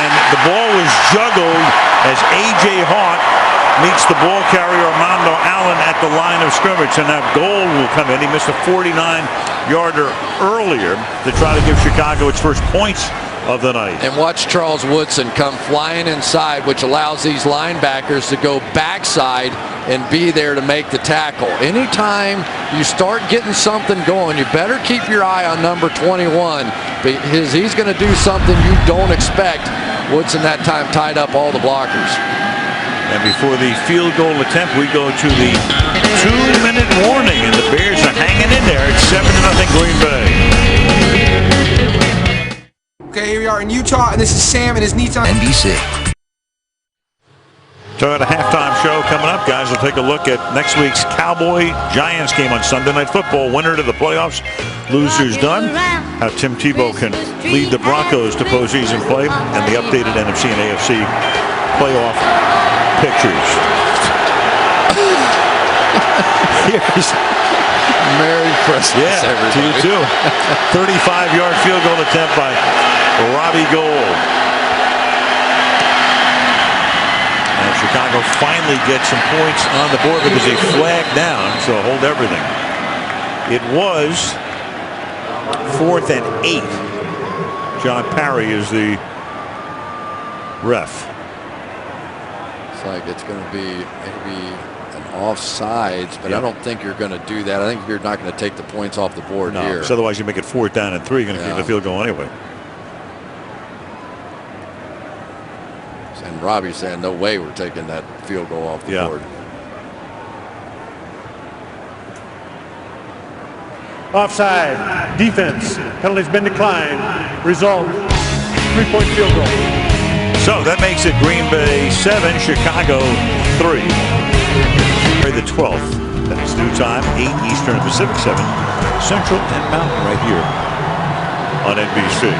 And the ball was juggled as A.J. Hawk meets the ball carrier Armando Allen at the line of scrimmage. And that goal will come in. He missed a 49-yarder earlier to try to give Chicago its first points of the night. And watch Charles Woodson come flying inside, which allows these linebackers to go backside and be there to make the tackle. Anytime you start getting something going, you better keep your eye on number 21, because he's going to do something you don't expect. Woodson that time tied up all the blockers. And before the field goal attempt, we go to the 2-minute warning, and the Bears are hanging in there. It's 7-0 Green Bay. Okay, here we are in Utah, and this is Sam and his Nissan NBC. Toyota halftime show coming up. Guys, we'll take a look at next week's Cowboy-Giants game on Sunday Night Football. Winner to the playoffs, losers done. How Tim Tebow can lead the Broncos to postseason play, and the updated NFC and AFC playoff pictures. Here's Merry Christmas, everybody. To you too. 35-yard field goal attempt by Robbie Gould. And Chicago finally gets some points on the board because they flagged down, so hold everything. It was 4th and 8. John Parry is the ref. It's like it's going to be maybe an offsides, but I don't think you're going to do that. I think you're not going to take the points off the board here. Because otherwise you make it 4th down and 3. You're going to keep the field goal anyway. And Robbie saying, no way we're taking that field goal off the board. Offside. Defense. Penalty's been declined. Result, 3-point field goal. So that makes it Green Bay 7, Chicago 3. The 12th. That is due time, 8 Eastern and Pacific, 7 Central and Mountain right here on NBC.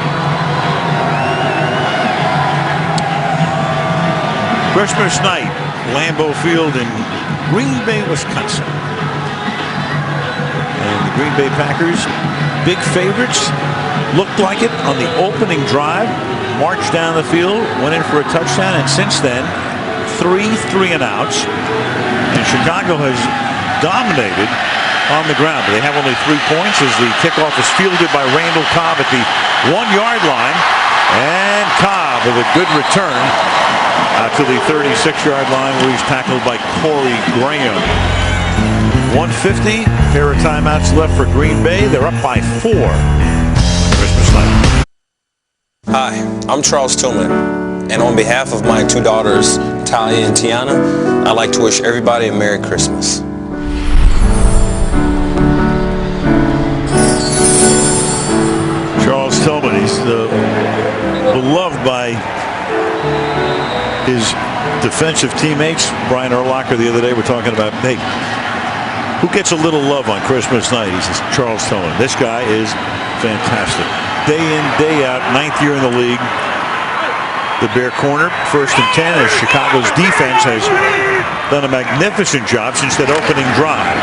Christmas night, Lambeau Field in Green Bay, Wisconsin. And the Green Bay Packers, big favorites, looked like it on the opening drive, marched down the field, went in for a touchdown, and since then, 3 3-and-outs. And Chicago has dominated on the ground, but they have only 3 points as the kickoff is fielded by Randall Cobb at the 1-yard line. And Cobb with a good return out to the 36-yard line where he's tackled by Corey Graham. 150, pair of timeouts left for Green Bay. They're up by 4 on Christmas night. Hi, I'm Charles Tillman, and on behalf of my 2 daughters, Talia and Tiana, I'd like to wish everybody a Merry Christmas. Charles Tillman, he's beloved by his defensive teammates. Brian Urlacher the other day were talking about, hey, who gets a little love on Christmas night? He says, Charles Tillman. This guy is fantastic. Day in, day out, 9th year in the league. The Bear corner, 1st and 10, as Chicago's defense has done a magnificent job since that opening drive.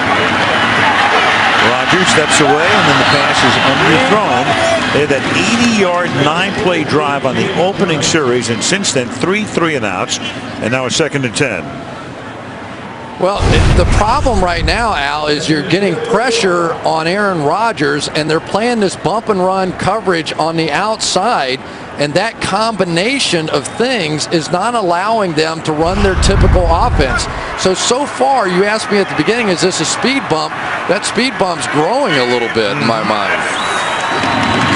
Rodgers steps away, and then the pass is underthrown. They had that 80-yard, 9-play drive on the opening series, and since then, 3 3-and-outs, and now a 2nd and 10. Well, the problem right now, Al, is you're getting pressure on Aaron Rodgers, and they're playing this bump and run coverage on the outside, and that combination of things is not allowing them to run their typical offense. So far, you asked me at the beginning, is this a speed bump? That speed bump's growing a little bit in my mind.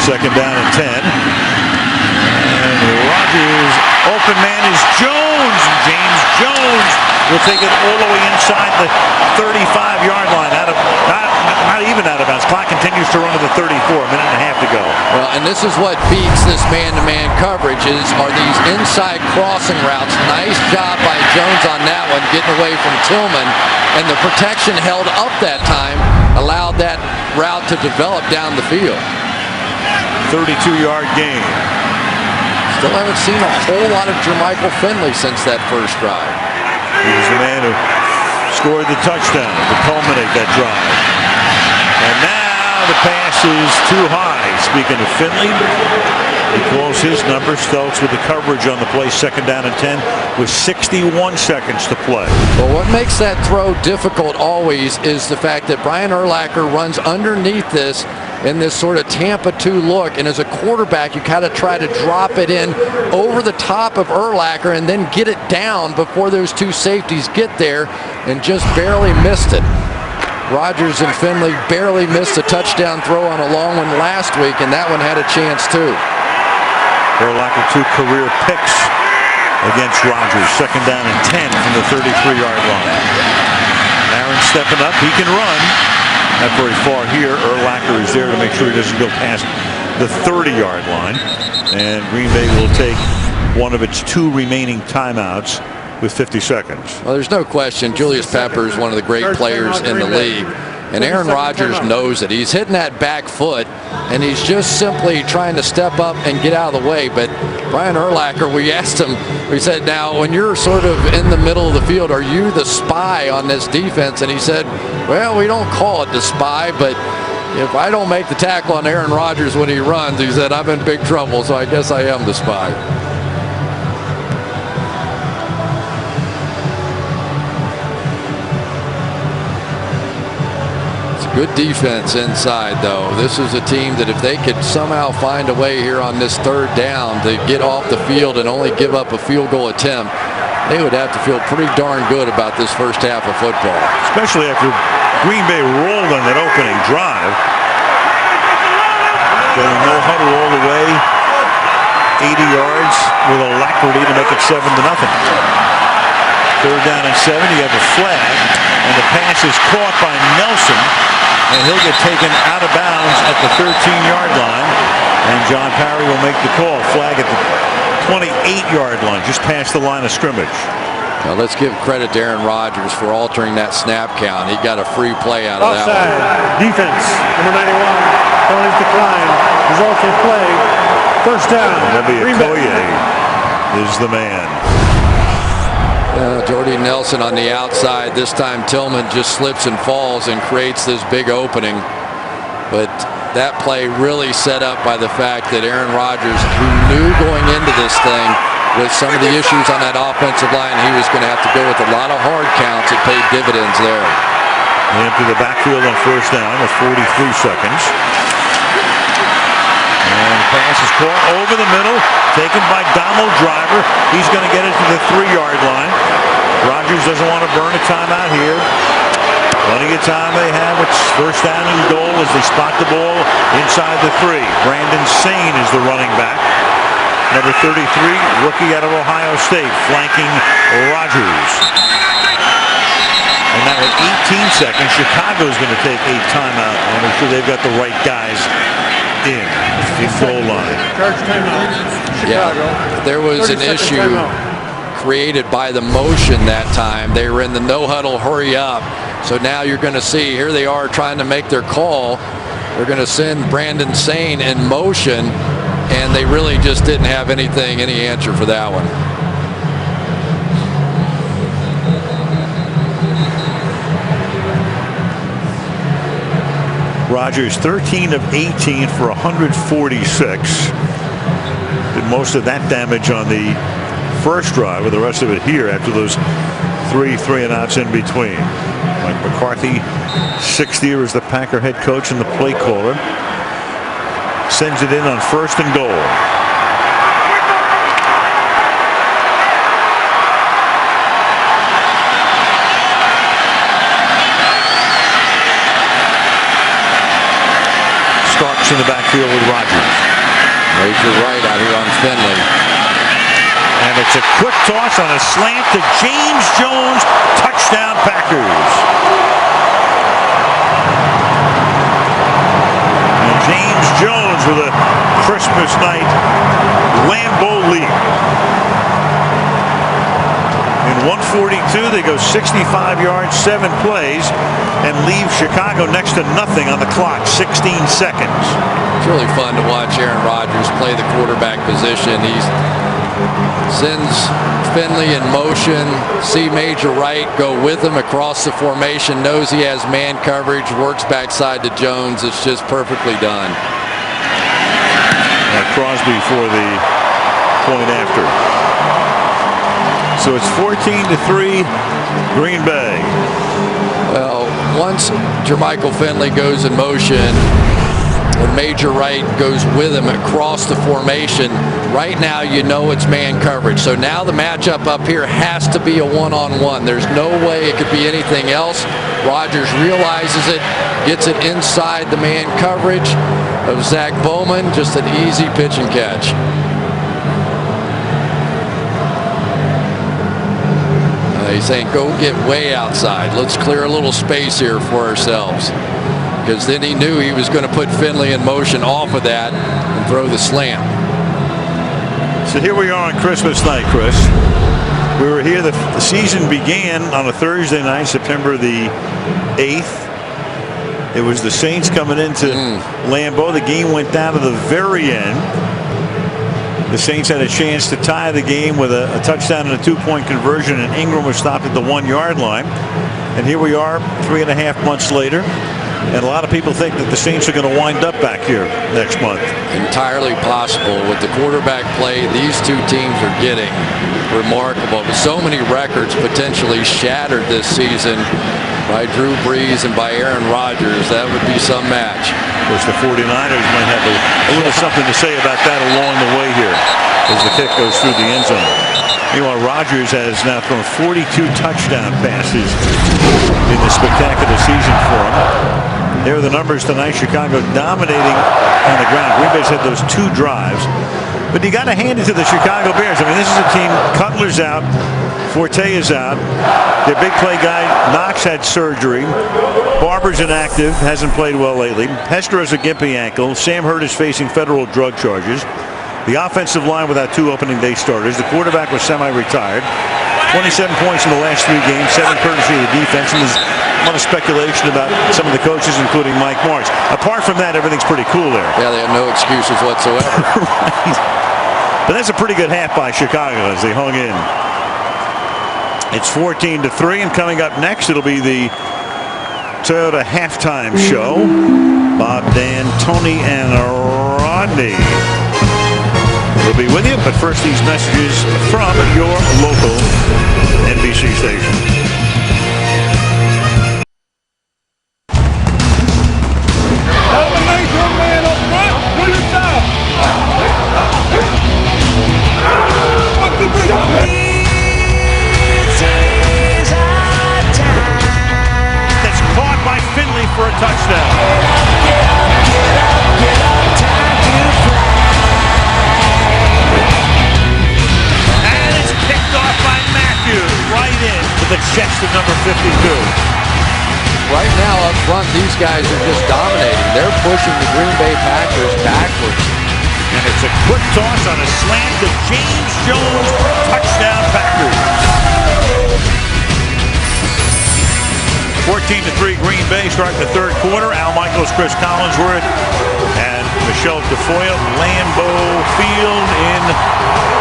2nd down and 10. And Rodgers, open man is Jones. James Jones will take it all the way inside the 35-yard line. Not even out of bounds. Clock continues to run to the 34. A minute and a half to go. Well, and this is what beats this man-to-man coverage are these inside crossing routes. Nice job by Jones on that one, getting away from Tillman. And the protection held up that time, allowed that route to develop down the field. 32-yard gain. Still haven't seen a whole lot of Jermichael Finley since that first drive. He was the man who scored the touchdown to culminate that drive. And now the pass is too high. Speaking of Finley, he calls his number. Stokes with the coverage on the play. 2nd down and 10 with 61 seconds to play. Well, what makes that throw difficult always is the fact that Brian Urlacher runs underneath this in this sort of Tampa 2 look, and as a quarterback you kind of try to drop it in over the top of Urlacher and then get it down before those 2 safeties get there, and just barely missed it. Rodgers and Finley barely missed a touchdown throw on a long one last week, and that one had a chance too. Urlacher 2 career picks against Rodgers. 2nd down and 10 from the 33-yard line. Aaron stepping up. He can run. Not very far here. Urlacher is there to make sure he doesn't go past the 30-yard line. And Green Bay will take one of its 2 remaining timeouts with 50 seconds. Well, there's no question Julius Pepper is one of the great players in the league. And Aaron Rodgers knows it. He's hitting that back foot, and he's just simply trying to step up and get out of the way. But Brian Urlacher, we asked him, we said, now, when you're sort of in the middle of the field, are you the spy on this defense? And he said, well, we don't call it the spy, but if I don't make the tackle on Aaron Rodgers when he runs, he said, I'm in big trouble, so I guess I am the spy. Good defense inside, though. This is a team that if they could somehow find a way here on this 3rd down to get off the field and only give up a field goal attempt, they would have to feel pretty darn good about this first half of football. Especially after Green Bay rolled on that opening drive. Going no huddle all the way, 80 yards with alacrity to make it 7-0. 3rd down and 7. You have a flag, and the pass is caught by Nelson, and he'll get taken out of bounds at the 13-yard line. And John Parry will make the call. Flag at the 28-yard line, just past the line of scrimmage. Now let's give credit to Aaron Rodgers for altering that snap count. He got a free play out of that one. Defense, number 91, penalties decline. Resulting play, 1st down. Okoye is the man. Jordy Nelson on the outside. This time Tillman just slips and falls and creates this big opening. But that play really set up by the fact that Aaron Rodgers, who knew going into this thing with some of the issues on that offensive line, he was going to have to go with a lot of hard counts. It paid dividends there. Into the backfield on 1st down with 43 seconds. And the pass is caught over the middle, taken by Donald Driver. He's going to get it to the 3-yard line. Rodgers doesn't want to burn a timeout here. Plenty of time they have. It's 1st down and goal as they spot the ball inside the 3. Brandon Sane is the running back. Number 33, rookie out of Ohio State, flanking Rodgers. And now at 18 seconds, Chicago's going to take a timeout. I want to make sure they've got the right guys in the goal line. Yeah, there was an issue created by the motion that time. They were in the no huddle, hurry up. So now you're going to see, here they are trying to make their call. They're going to send Brandon Sane in motion, and they really just didn't have any answer for that one. Rodgers 13 of 18 for 146. Did most of that damage on the first drive, with the rest of it here after those 3 and outs in between. Mike McCarthy, 6th year as the Packer head coach and the play caller, sends it in on 1st and goal. Starks in the backfield with Rodgers. Major right out here on Finley. And it's a quick toss on a slant to James Jones. Touchdown Packers. And James Jones with a Christmas night Lambeau leap. In 142, they go 65 yards, 7 plays, and leave Chicago next to nothing on the clock, 16 seconds. It's really fun to watch Aaron Rodgers play the quarterback position. He sends Finley in motion, see Major Wright go with him across the formation, knows he has man coverage, works backside to Jones. It's just perfectly done. Crosby for the point after. So it's 14-3 Green Bay. Well, once Jermichael Finley goes in motion and Major Wright goes with him across the formation, right now you know it's man coverage. So now the matchup up here has to be a one-on-one. There's no way it could be anything else. Rodgers realizes it, gets it inside the man coverage of Zach Bowman. Just an easy pitch and catch. He's saying, go get way outside. Let's clear a little space here for ourselves. Because then he knew he was going to put Finley in motion off of that and throw the slant. So here we are on Christmas night, Chris. We were here, the season began on a Thursday night, September the 8th. It was the Saints coming into Lambeau. The game went down to the very end. The Saints had a chance to tie the game with a touchdown and a 2-point conversion, and Ingram was stopped at the 1-yard line. And here we are 3.5 months later. And a lot of people think that the Saints are going to wind up back here next month. Entirely possible. With the quarterback play these two teams are getting, remarkable. With so many records potentially shattered this season by Drew Brees and by Aaron Rodgers, that would be some match. Of course, the 49ers might have a little something to say about that along the way here as the kick goes through the end zone. Meanwhile, Rodgers has now thrown 42 touchdown passes in this spectacular season for him. There are the numbers tonight. Chicago dominating on the ground. Green Bay's had those 2 drives. But you got to hand it to the Chicago Bears. I mean, this is a team. Cutler's out. Forte is out. Their big play guy, Knox, had surgery. Barber's inactive. Hasn't played well lately. Hester has a gimpy ankle. Sam Hurd is facing federal drug charges. The offensive line without 2 opening day starters. The quarterback was semi-retired. 27 points in the last 3 games, 7 courtesy of the defense. And there's a lot of speculation about some of the coaches, including Mike Martz. Apart from that, everything's pretty cool there. Yeah, they have no excuses whatsoever. Right. But that's a pretty good half by Chicago as they hung in. It's 14-3, and coming up next, it'll be the Toyota halftime show. Bob, Dan, Tony, and Rodney will be with you. But first, these messages from your local NBC station. That's caught by Finley for a touchdown. And it's picked off by Matthews right in to the chest of number 52. Right now up front, these guys are just dominating. They're pushing the Green Bay Packers backwards. And it's a quick toss on a slant to James Jones. Touchdown Packers. 14-3 Green Bay starting the third quarter. Al Michaels, Chris Collinsworth, and Michelle Tafoya. Lambeau Field in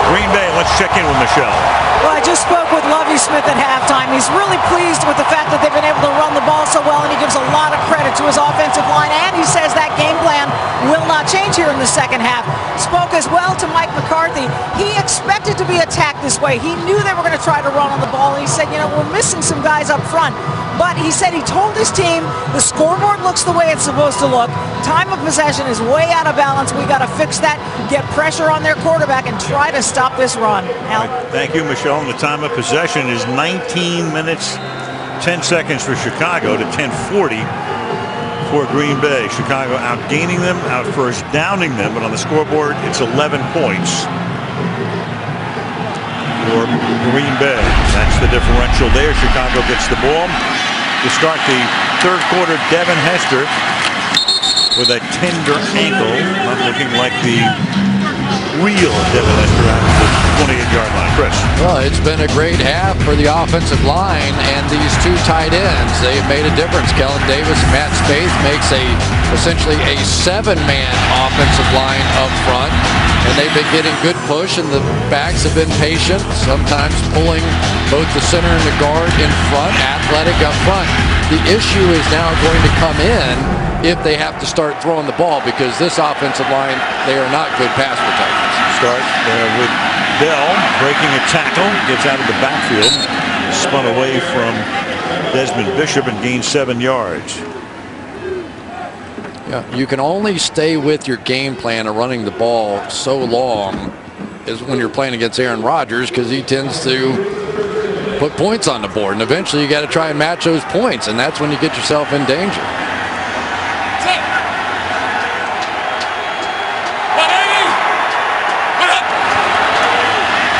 Green Bay. Let's check in with Michelle. Well, I just spoke with Lovie Smith at halftime. He's really pleased with the fact that they've been able to run the ball so well, and he gives a lot of credit to his offensive line, and he says that game plan will not change here in the second half. Spoke as well to Mike McCarthy. He expected to be attacked this way. He knew they were going to try to run on the ball, and he said, you know, we're missing some guys up front. But he said he told his team the scoreboard looks the way it's supposed to look. Time of possession is way out of balance. We got to fix that, get pressure on their quarterback, and try to stop this run. Al? Thank you, Michelle. And the time of possession is 19 minutes, 10 seconds for Chicago to 10:40 for Green Bay. Chicago outgaining them, out first downing them, but on the scoreboard it's 11 points for Green Bay. That's the differential there. Chicago gets the ball to start the third quarter. Devin Hester with a tender ankle, not looking like the real Devin Hester out of the 28-yard line. Chris. Well, it's been a great half for the offensive line and these 2 tight ends. They've made a difference. Kellen Davis and Matt Spaeth makes essentially a 7-man offensive line up front. And they've been getting good push, and the backs have been patient, sometimes pulling both the center and the guard in front, athletic up front. The issue is now going to come in if they have to start throwing the ball, because this offensive line, they are not good pass protectors. Start with Bell breaking a tackle, gets out of the backfield, spun away from Desmond Bishop and gained 7 yards. Yeah, you can only stay with your game plan of running the ball so long as when you're playing against Aaron Rodgers, because he tends to put points on the board, and eventually you got to try and match those points, and that's when you get yourself in danger.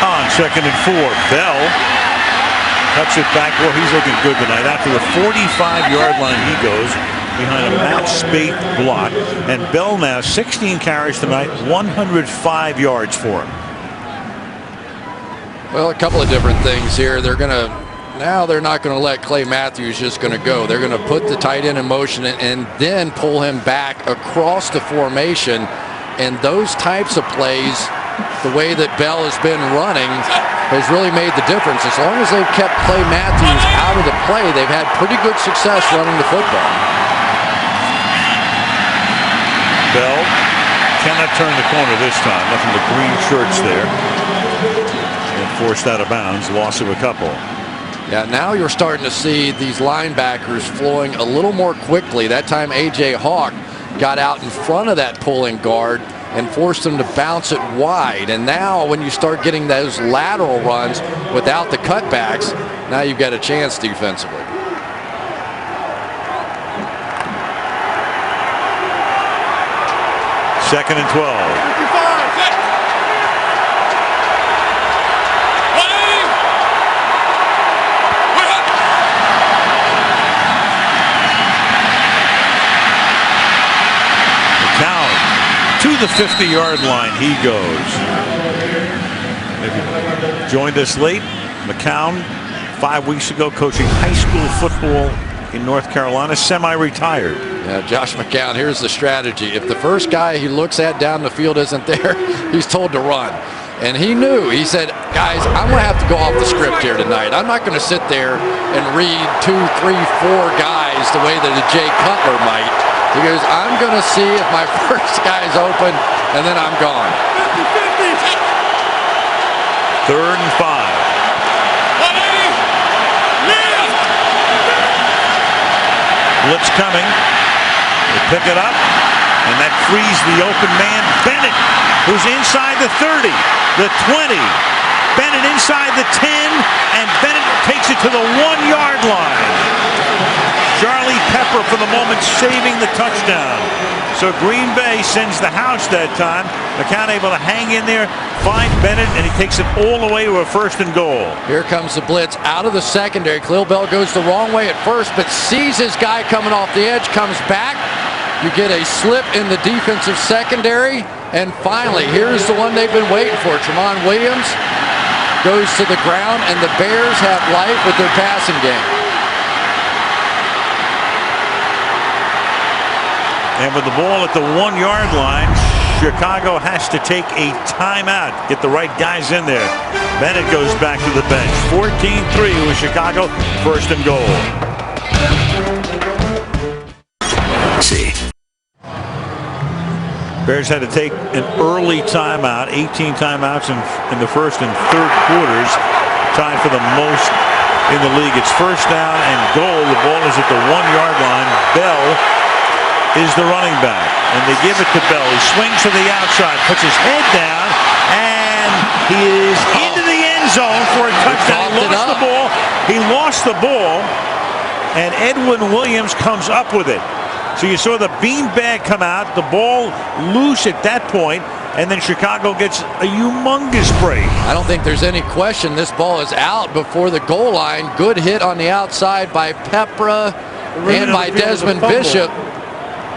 On 2nd and 4, Bell Cuts it back. Well, he's looking good tonight. After the 45-yard line, he goes behind a Matt Spate block. And Bell now 16 carries tonight, 105 yards for him. Well, a couple of different things here. They're not going to let Clay Matthews just going to go. They're going to put the tight end in motion and then pull him back across the formation. And those types of plays, the way that Bell has been running, has really made the difference. As long as they've kept Clay Matthews out of the play, they've had pretty good success running the football. Bell cannot turn the corner this time. Nothing but green shirts there. And forced out of bounds, loss of a couple. Yeah, now you're starting to see these linebackers flowing a little more quickly. That time A.J. Hawk got out in front of that pulling guard and forced him to bounce it wide. And now when you start getting those lateral runs without the cutbacks, now you've got a chance defensively. Second and 12. To the 50-yard line he goes. If you joined us late, McCown 5 weeks ago coaching high school football in North Carolina, semi-retired. Yeah, Josh McCown, here's the strategy. If the first guy he looks at down the field isn't there, he's told to run. And he knew. He said, guys, I'm going to have to go off the script here tonight. I'm not going to sit there and read 2, 3, 4 guys the way that a Jay Cutler might. He goes, I'm going to see if my first guy's open, and then I'm gone. 3rd and 5. Blitz coming. They pick it up, and that frees the open man, Bennett, who's inside the 30, the 20. Bennett inside the 10, and Bennett takes it to the 1-yard line. Charlie Pepper for the moment saving the touchdown. So Green Bay sends the house that time. McCown able to hang in there, find Bennett, and he takes it all the way to a 1st and goal. Here comes the blitz out of the secondary. Khalil Bell goes the wrong way at first, but sees his guy coming off the edge, comes back. You get a slip in the defensive secondary, and finally, here's the one they've been waiting for. Tramon Williams goes to the ground, and the Bears have life with their passing game. And with the ball at the 1-yard line, Chicago has to take a timeout. Get the right guys in there. Bennett goes back to the bench. 14-3 with Chicago, 1st and goal. See. Bears had to take an early timeout, 18 timeouts in the 1st and 3rd quarters, tied for the most in the league. It's 1st down and goal. The ball is at the 1-yard line. Bell is the running back, and they give it to Bell. He swings to the outside, puts his head down, and he is into the end zone for a touchdown. He lost the ball, and Edwin Williams comes up with it. So you saw the beanbag come out, the ball loose at that point, and then Chicago gets a humongous break. I don't think there's any question this ball is out before the goal line. Good hit on the outside by Pepra and by Desmond Bishop.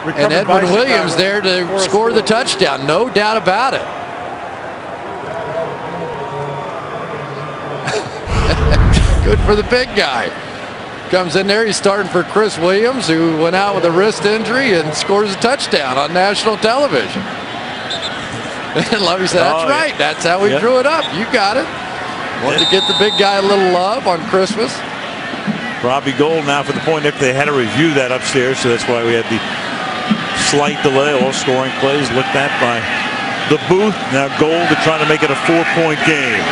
And Edwin Williams there to score the touchdown. No doubt about it. Good for the big guy. Comes in there, he's starting for Chris Williams, who went out with a wrist injury and scores a touchdown on national television. And Lovey said, that's right, that's how we drew it up. You got it. Wanted to get the big guy a little love on Christmas. Robbie Gould now for the point. If they had to review that upstairs, so that's why we had the slight delay. All scoring plays looked at by the booth. Now Gould to try to make it a 4-point game.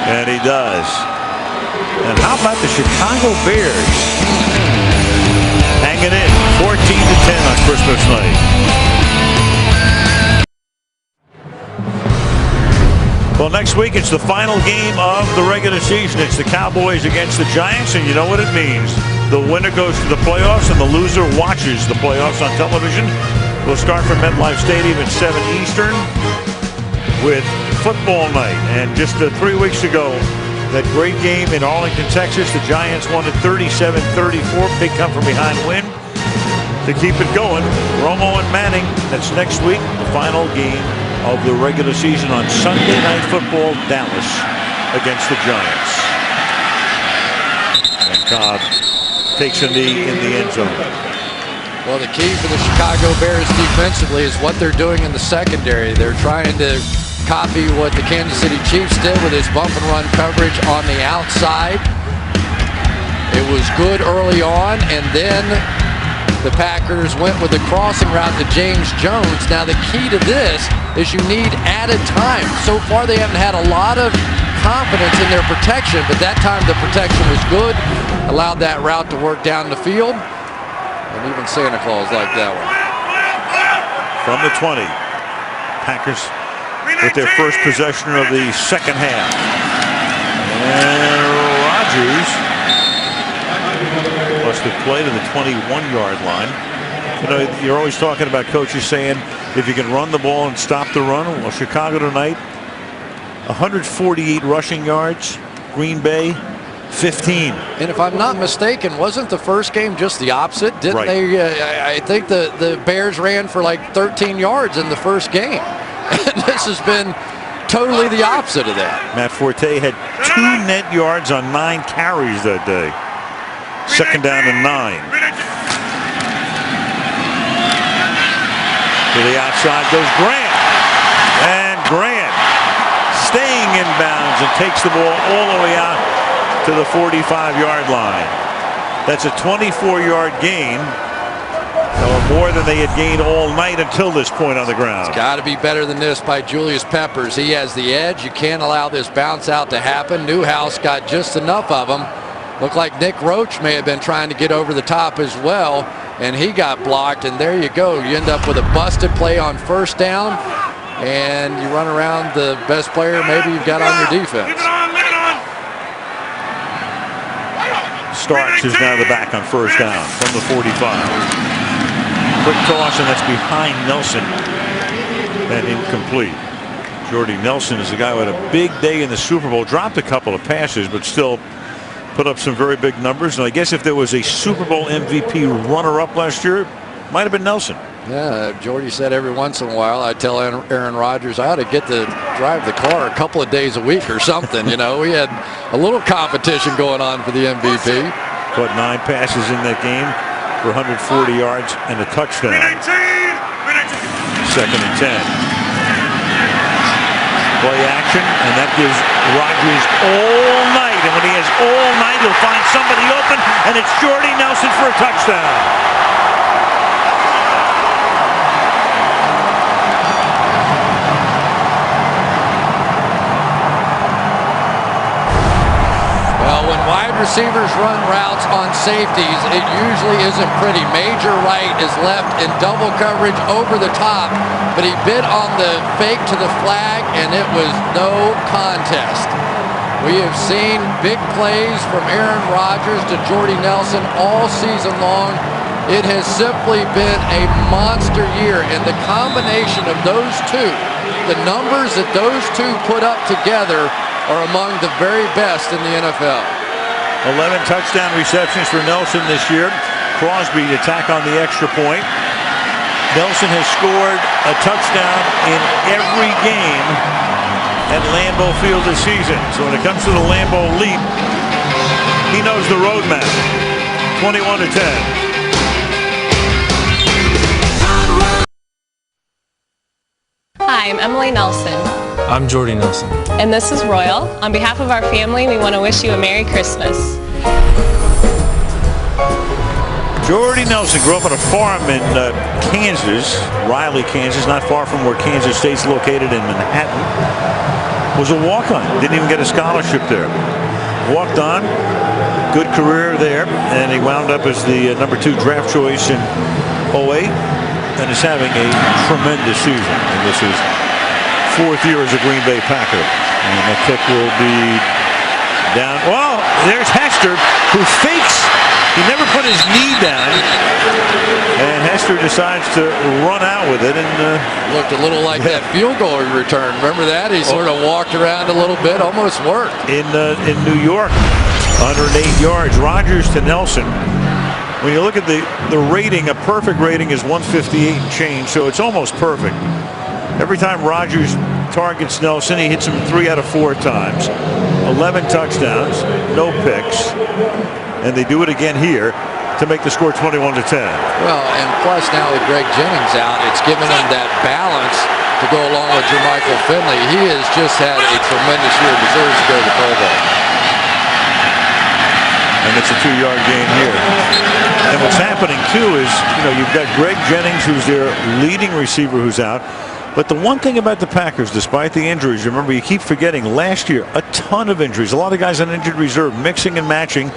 And he does. And how about the Chicago Bears hanging in 14-10 on Christmas night? Well, next week it's the final game of the regular season. It's the Cowboys against the Giants, and you know what it means. The winner goes to the playoffs, and the loser watches the playoffs on television. We'll start from MetLife Stadium at 7 Eastern with football night. And just 3 weeks ago, that great game in Arlington, Texas, the Giants won at 37-34. Big come from behind win to keep it going. Romo and Manning, that's next week, the final game of the regular season on Sunday Night Football, Dallas against the Giants. And Cobb takes a knee in the end zone. Well, the key for the Chicago Bears defensively is what they're doing in the secondary. They're trying to copy what the Kansas City Chiefs did with his bump and run coverage on the outside. It was good early on, and then the Packers went with the crossing route to James Jones. Now, the key to this is you need added time. So far, they haven't had a lot of confidence in their protection, but that time the protection was good, allowed that route to work down the field. And even Santa Claus liked that one. From the 20, Packers with their first possession of the second half. And Rodgers must have played to the 21-yard line. You know, you're always talking about coaches saying if you can run the ball and stop the run. Well, Chicago tonight, 148 rushing yards. Green Bay, 15. And if I'm not mistaken, wasn't the first game just the opposite? Didn't right. they? I think the Bears ran for like 13 yards in the first game. And this has been totally the opposite of that. Matt Forte had 2 net yards on 9 carries that day. Second down and 9. To the outside goes Grant. And Grant staying in bounds and takes the ball all the way out to the 45-yard line. That's a 24-yard gain, or more than they had gained all night until this point on the ground. It's got to be better than this by Julius Peppers. He has the edge. You can't allow this bounce out to happen. Newhouse got just enough of them. Looked like Nick Roach may have been trying to get over the top as well, and he got blocked, and there you go. You end up with a busted play on first down, and you run around the best player maybe you've got on your defense. Starks is now the back on first down from the 45. Quick toss, and that's behind Nelson and incomplete. Jordy Nelson is the guy who had a big day in the Super Bowl, dropped a couple of passes, but still put up some very big numbers. And I guess if there was a Super Bowl MVP runner-up last year, it might have been Nelson. Yeah, Jordy said every once in a while, I tell Aaron Rodgers I ought to get to drive the car a couple of days a week or something. You know, we had a little competition going on for the MVP. Caught 9 passes in that game for 140 yards and a touchdown. Second and 10. Play action, and that gives Rodgers all night. And when he has all night, he'll find somebody open, and it's Jordy Nelson for a touchdown. When wide receivers run routes on safeties, it usually isn't pretty. Major Wright is left in double coverage over the top, but he bit on the fake to the flag, and it was no contest. We have seen big plays from Aaron Rodgers to Jordy Nelson all season long. It has simply been a monster year, and the combination of those two, the numbers that those two put up together, are among the very best in the NFL. 11 touchdown receptions for Nelson this year. Crosby to tack on the extra point. Nelson has scored a touchdown in every game at Lambeau Field this season. So when it comes to the Lambeau leap, he knows the roadmap. 21-10. Hi, I'm Emily Nelson. I'm Jordy Nelson. And this is Royal. On behalf of our family, we want to wish you a Merry Christmas. Jordy Nelson grew up on a farm in Kansas, Riley, Kansas, not far from where Kansas State's located in Manhattan. Was a walk-on. Didn't even get a scholarship there. Walked on. Good career there. And he wound up as the number 2 draft choice in 08. And is having a tremendous season. And this is 4th year as a Green Bay Packer. And the kick will be down. Well, there's Hester, who fakes. He never put his knee down. And Lester decides to run out with it, and looked a little like that field goal return. Remember that? He sort of walked around a little bit, almost worked. In New York, 108 yards. Rodgers to Nelson. When you look at the rating, a perfect rating is 158 and change, so it's almost perfect. Every time Rodgers targets Nelson, he hits him 3 out of 4 times. 11 touchdowns, no picks, and they do it again here to make the score 21-10. Well, and plus now with Greg Jennings out, it's given him that balance to go along with Jermichael Finley. He has just had a tremendous year, deserves to go to the Pro Bowl. And it's a 2-yard gain here. And what's happening too is, you've got Greg Jennings, who's their leading receiver, who's out. But the one thing about the Packers, despite the injuries, remember, you keep forgetting last year, a ton of injuries, a lot of guys on injured reserve, mixing and matching,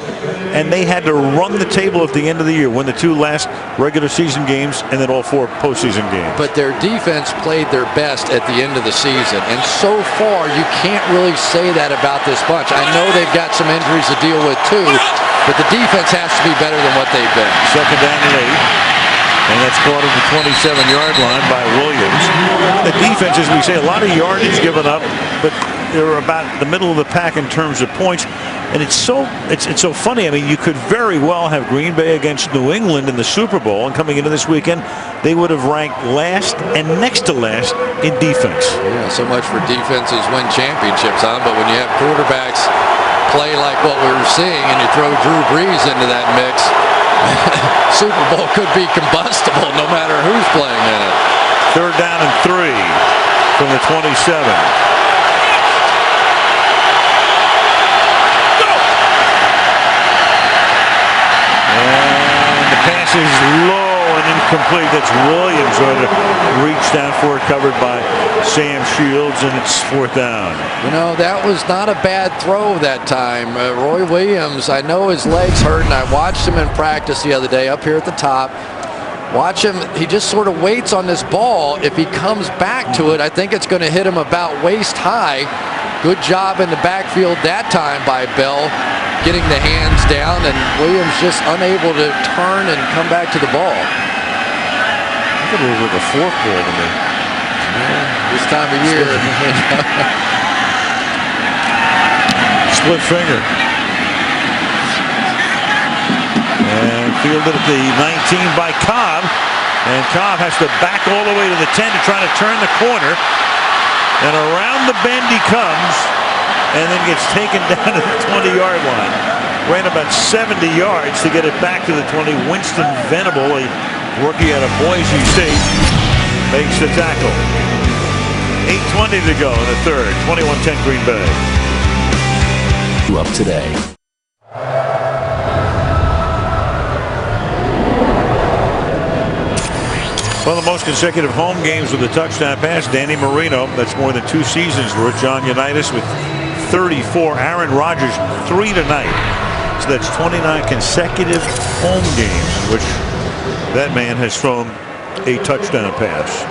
and they had to run the table at the end of the year, win the 2 last regular season games and then all 4 postseason games. But their defense played their best at the end of the season, and so far you can't really say that about this bunch. I know they've got some injuries to deal with too, but the defense has to be better than what they've been. 2nd down and 8. And that's caught at the 27-yard line by Williams. The defense, as we say, a lot of yardage given up, but they're about the middle of the pack in terms of points. And it's so funny. I mean, you could very well have Green Bay against New England in the Super Bowl, and coming into this weekend, they would have ranked last and next to last in defense. Yeah, so much for defenses win championships, but when you have quarterbacks play like what we were seeing, and you throw Drew Brees into that mix, Super Bowl could be combustible no matter who's playing in it. 3rd down and 3 from the 27. And the pass is low and incomplete. That's Williams going to reach down for it, covered by Sam Shields, and it's 4th down. That was not a bad throw that time. Roy Williams, I know his legs hurt, and I watched him in practice the other day up here at the top. Watch him, he just sort of waits on this ball. If he comes back to it, I think it's going to hit him about waist high. Good job in the backfield that time by Bell, getting the hands down, and Williams just unable to turn and come back to the ball. I thought it was like a 4th ball to me. This time of year. Split finger. And fielded at the 19 by Cobb. And Cobb has to back all the way to the 10 to try to turn the corner. And around the bend he comes, and then gets taken down at the 20-yard line. Ran about 70 yards to get it back to the 20. Winston Venable, a rookie out of Boise State, makes the tackle. 8:20 to go in the 3rd. 21-10 Green Bay. Up today. One of the most consecutive home games with a touchdown pass, Danny Marino. That's more than 2 seasons worth. John Unitas with 34. Aaron Rodgers 3 tonight. So that's 29 consecutive home games in which that man has thrown a touchdown pass.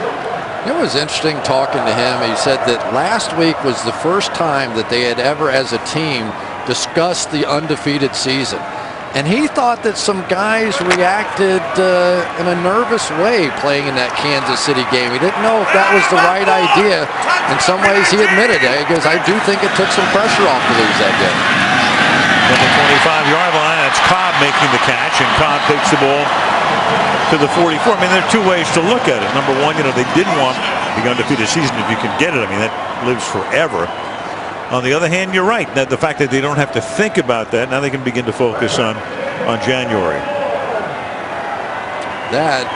It was interesting talking to him. He said that last week was the first time that they had ever, as a team, discussed the undefeated season. And he thought that some guys reacted in a nervous way playing in that Kansas City game. He didn't know if that was the right idea. In some ways, he admitted it. He goes, I do think it took some pressure off to lose that game. From the 25-yard line, that's Cobb making the catch, and Cobb takes the ball to the 44. I mean, there are 2 ways to look at it. Number one, they didn't want the undefeated season if you can get it. I mean, that lives forever. On the other hand, you're right. That the fact that they don't have to think about that, now they can begin to focus on January. That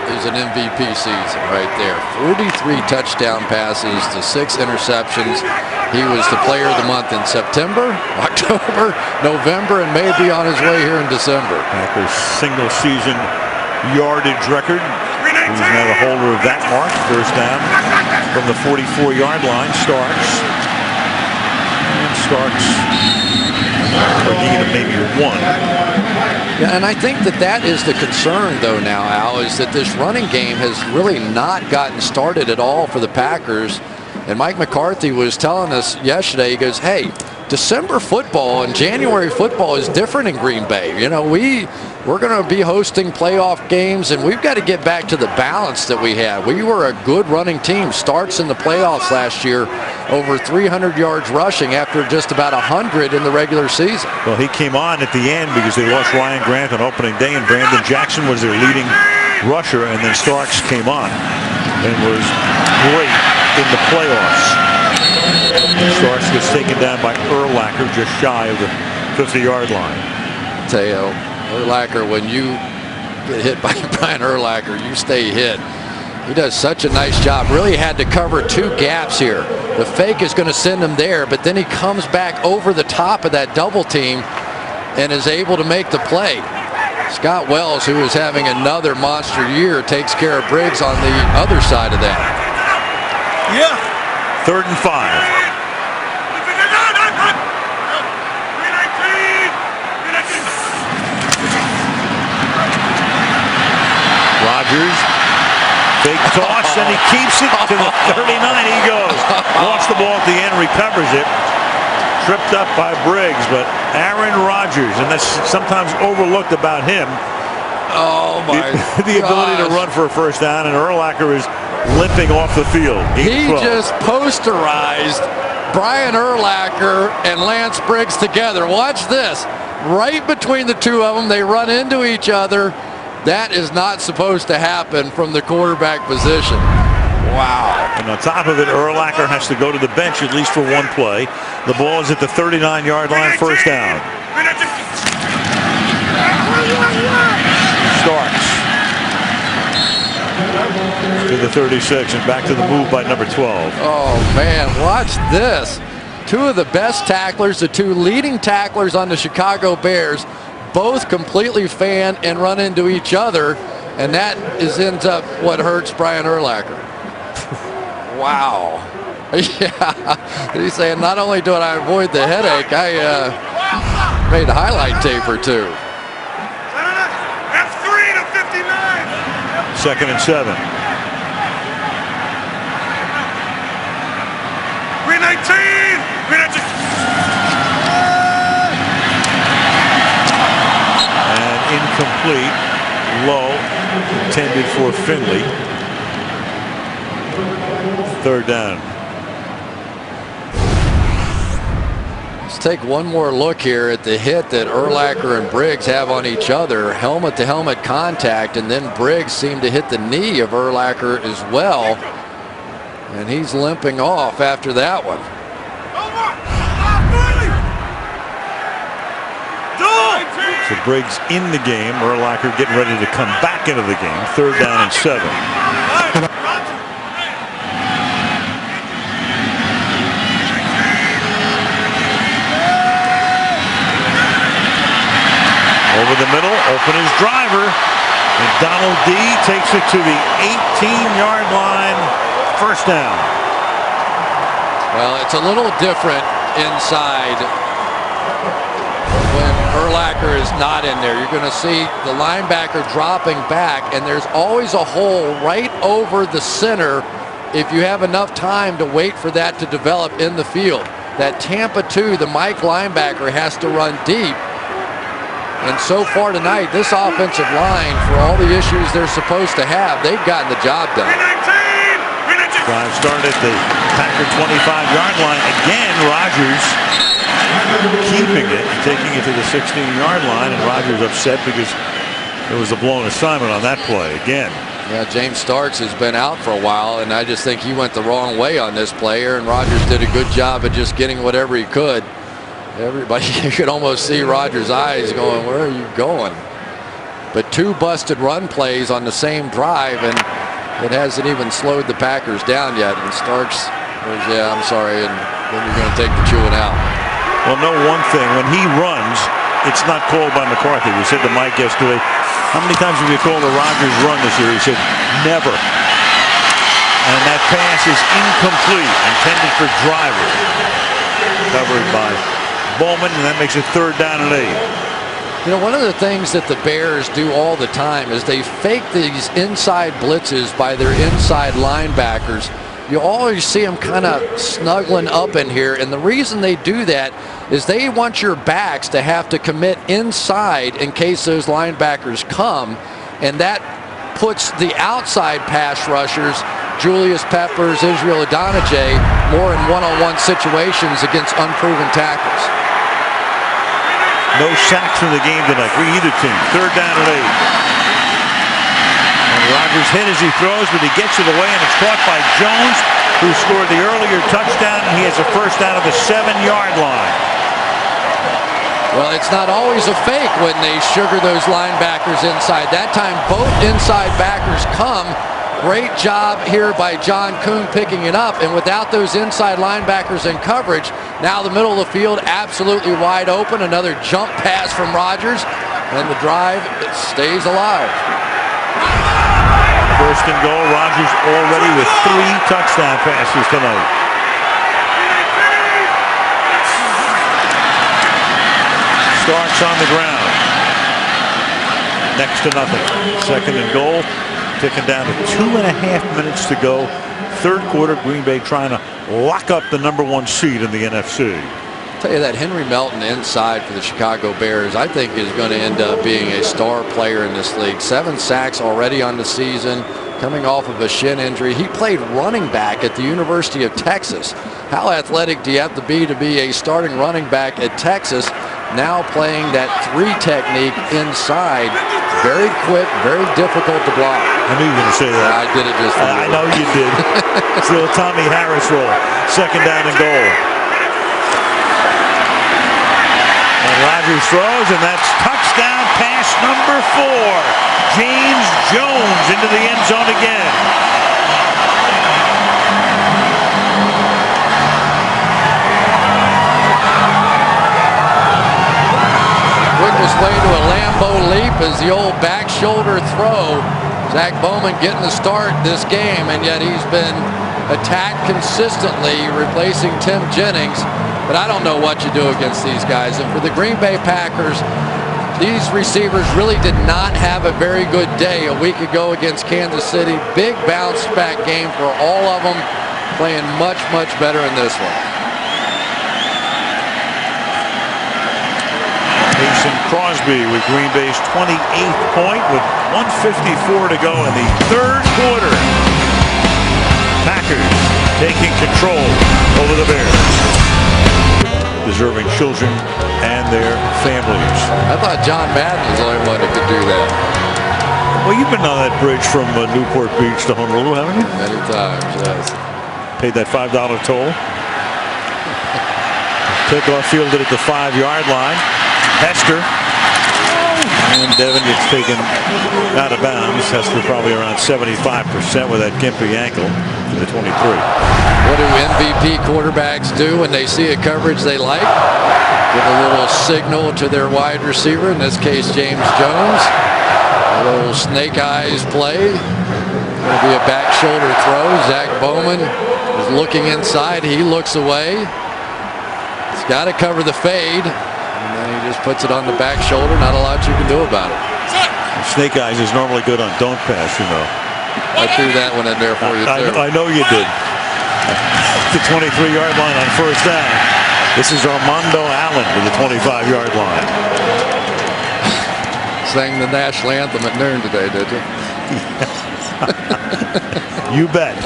is an MVP season right there. 43 touchdown passes to 6 interceptions. He was the player of the month in September, October, November, and may be on his way here in December. Packers single season yardage record. He's now the holder of that mark. 1st down from the 44-yard line. Starks. Or need maybe 1. Yeah, and I think that is the concern, though, now, Al, is that this running game has really not gotten started at all for the Packers. And Mike McCarthy was telling us yesterday, he goes, hey, December football and January football is different in Green Bay. We we're going to be hosting playoff games, and we've got to get back to the balance that we had. We were a good running team. Starks in the playoffs last year, over 300 yards rushing after just about 100 in the regular season. Well, he came on at the end because they lost Ryan Grant on opening day, and Brandon Jackson was their leading rusher, and then Starks came on and was great in the playoffs. Starks gets taken down by Urlacher just shy of the 50-yard line. Tell you, Urlacher, when you get hit by Brian Urlacher, you stay hit. He does such a nice job. Really had to cover 2 gaps here. The fake is going to send him there, but then he comes back over the top of that double team and is able to make the play. Scott Wells, who is having another monster year, takes care of Briggs on the other side of that. Yeah. 3rd and 5. Rodgers, fake toss, and he keeps it to the 39. He goes. Lost the ball at the end, recovers it. Tripped up by Briggs, but Aaron Rodgers, and that's sometimes overlooked about him. Oh my! The ability to run for a first down, and Urlacher is limping off the field. He just posterized Brian Urlacher and Lance Briggs together. Watch this. Right between the two of them, they run into each other. That is not supposed to happen from the quarterback position. Wow. And on top of it, Urlacher has to go to the bench at least for one play. The ball is at the 39-yard line, first down. Starks to the 36 and back to the move by number 12. Oh, man, watch this. 2 of the best tacklers, the 2 leading tacklers on the Chicago Bears, both completely fan and run into each other, and that ends up what hurts Brian Urlacher. Wow. Yeah. He's saying, not only do I avoid the headache, I made a highlight tape or 2. That's 3 to 59. 2nd and 7. 319. Incomplete, low, intended for Finley. 3rd down. Let's take one more look here at the hit that Urlacher and Briggs have on each other. Helmet-to-helmet contact, and then Briggs seemed to hit the knee of Urlacher as well. And he's limping off after that one. So Briggs in the game. Urlacher getting ready to come back into the game. 3rd down and 7. Over the middle, open his driver. And Donald D takes it to the 18-yard line. First down. Well, it's a little different inside when Urlacher is not in there. You're going to see the linebacker dropping back, and there's always a hole right over the center if you have enough time to wait for that to develop in the field. That Tampa 2, the Mike linebacker, has to run deep. And so far tonight, this offensive line, for all the issues they're supposed to have, they've gotten the job done. Drive started at the Packer 25-yard line. Again, Rodgers keeping it, taking it to the 16-yard line, and Rodgers upset because there was a blown assignment on that play again. Yeah, James Starks has been out for a while, and I just think he went the wrong way on this player, and Rodgers did a good job of just getting whatever he could. Everybody, you could almost see Rodgers' eyes going, where are you going? But 2 busted run plays on the same drive, and it hasn't even slowed the Packers down yet. And Starks goes, yeah, I'm sorry, and then you're going to take the chewing out. Well, know one thing, when he runs, it's not called by McCarthy. We said to Mike yesterday, how many times have you called a Rodgers run this year? He said, never. And that pass is incomplete, intended for Driver. Covered by Bowman, and that makes it 3rd down and 8. You know, one of the things that the Bears do all the time is they fake these inside blitzes by their inside linebackers. you always see them kind of snuggling up in here. And the reason they do that is they want your backs to have to commit inside in case those linebackers come. And that puts the outside pass rushers, Julius Peppers, Israel Adonijay, more in one-on-one situations against unproven tackles. No sacks in the game tonight for either team. 3rd down and 8. Rodgers hit as he throws, but he gets it away, and it's caught by Jones, who scored the earlier touchdown, and he has a first down at the 7-yard line. Well, it's not always a fake when they sugar those linebackers inside. That time, both inside backers come. Great job here by John Kuhn picking it up, and without those inside linebackers in coverage, now the middle of the field absolutely wide open. Another jump pass from Rodgers, and the drive stays alive. 1st and goal. Rodgers already with 3 touchdown passes tonight. Starks on the ground. Next to nothing. 2nd and goal. Ticking down to 2.5 minutes to go. 3rd quarter. Green Bay trying to lock up the #1 seed in the NFC. I'll tell you that Henry Melton inside for the Chicago Bears, I think, is going to end up being a star player in this league. 7 sacks already on the season, coming off of a shin injury. He played running back at the University of Texas. How athletic do you have to be a starting running back at Texas? Now playing that 3 technique inside. Very quick, very difficult to block. I knew you were going to say that. I did it just for you. I know you did. It's the old Tommy Harris roll. 2nd down and goal. And Rodgers throws, and that's touchdown pass number 4. James Jones into the end zone again. Quickest way to a Lambeau leap is the old back shoulder throw. Zach Bowman getting the start this game, and yet he's been attacked consistently, replacing Tim Jennings. But I don't know what you do against these guys. And for the Green Bay Packers, these receivers really did not have a very good day a week ago against Kansas City. Big bounce back game for all of them, playing much, much better in this one. Mason Crosby with Green Bay's 28th point with 1:54 to go in the 3rd quarter. Packers taking control over the Bears. Deserving children and their families. I thought John Madden was the only one that could do that. Well, you've been on that bridge from Newport Beach to Honolulu, haven't you? Many times, yes. Paid that $5 toll. Takeoff fielded at the 5-yard line. Hester. And Devin gets taken out of bounds. Hester probably around 75% with that gimpy ankle to the 23. What do MVP quarterbacks do when they see a coverage they like? Give a little signal to their wide receiver, in this case James Jones. A little snake eyes play. Going to be a back shoulder throw. Zach Bowman is looking inside. He looks away. He's got to cover the fade. And then he just puts it on the back shoulder. Not a lot you can do about it. Snake eyes is normally good on don't pass, you know. I threw that one in there for you, too. I know you did. The 23-yard line on 1st down. This is Armando Allen to the 25-yard line. Sang the national anthem at noon today, did you? You bet.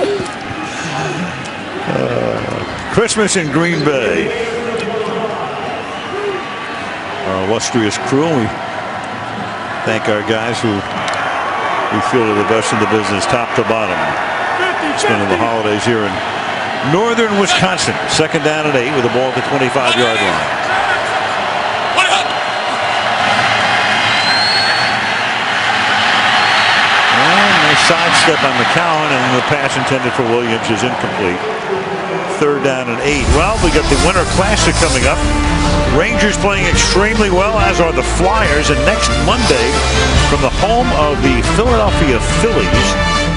Christmas in Green Bay. Our illustrious crew. We thank our guys who we feel are the best in the business, top to bottom. Spending the holidays here in northern Wisconsin. 2nd down and 8 with the ball at the 25-yard line. And a sidestep on McCown, and the pass intended for Williams is incomplete. 3rd down and 8. Well, we got the Winter Classic coming up. Rangers playing extremely well, as are the Flyers. And next Monday, from the home of the Philadelphia Phillies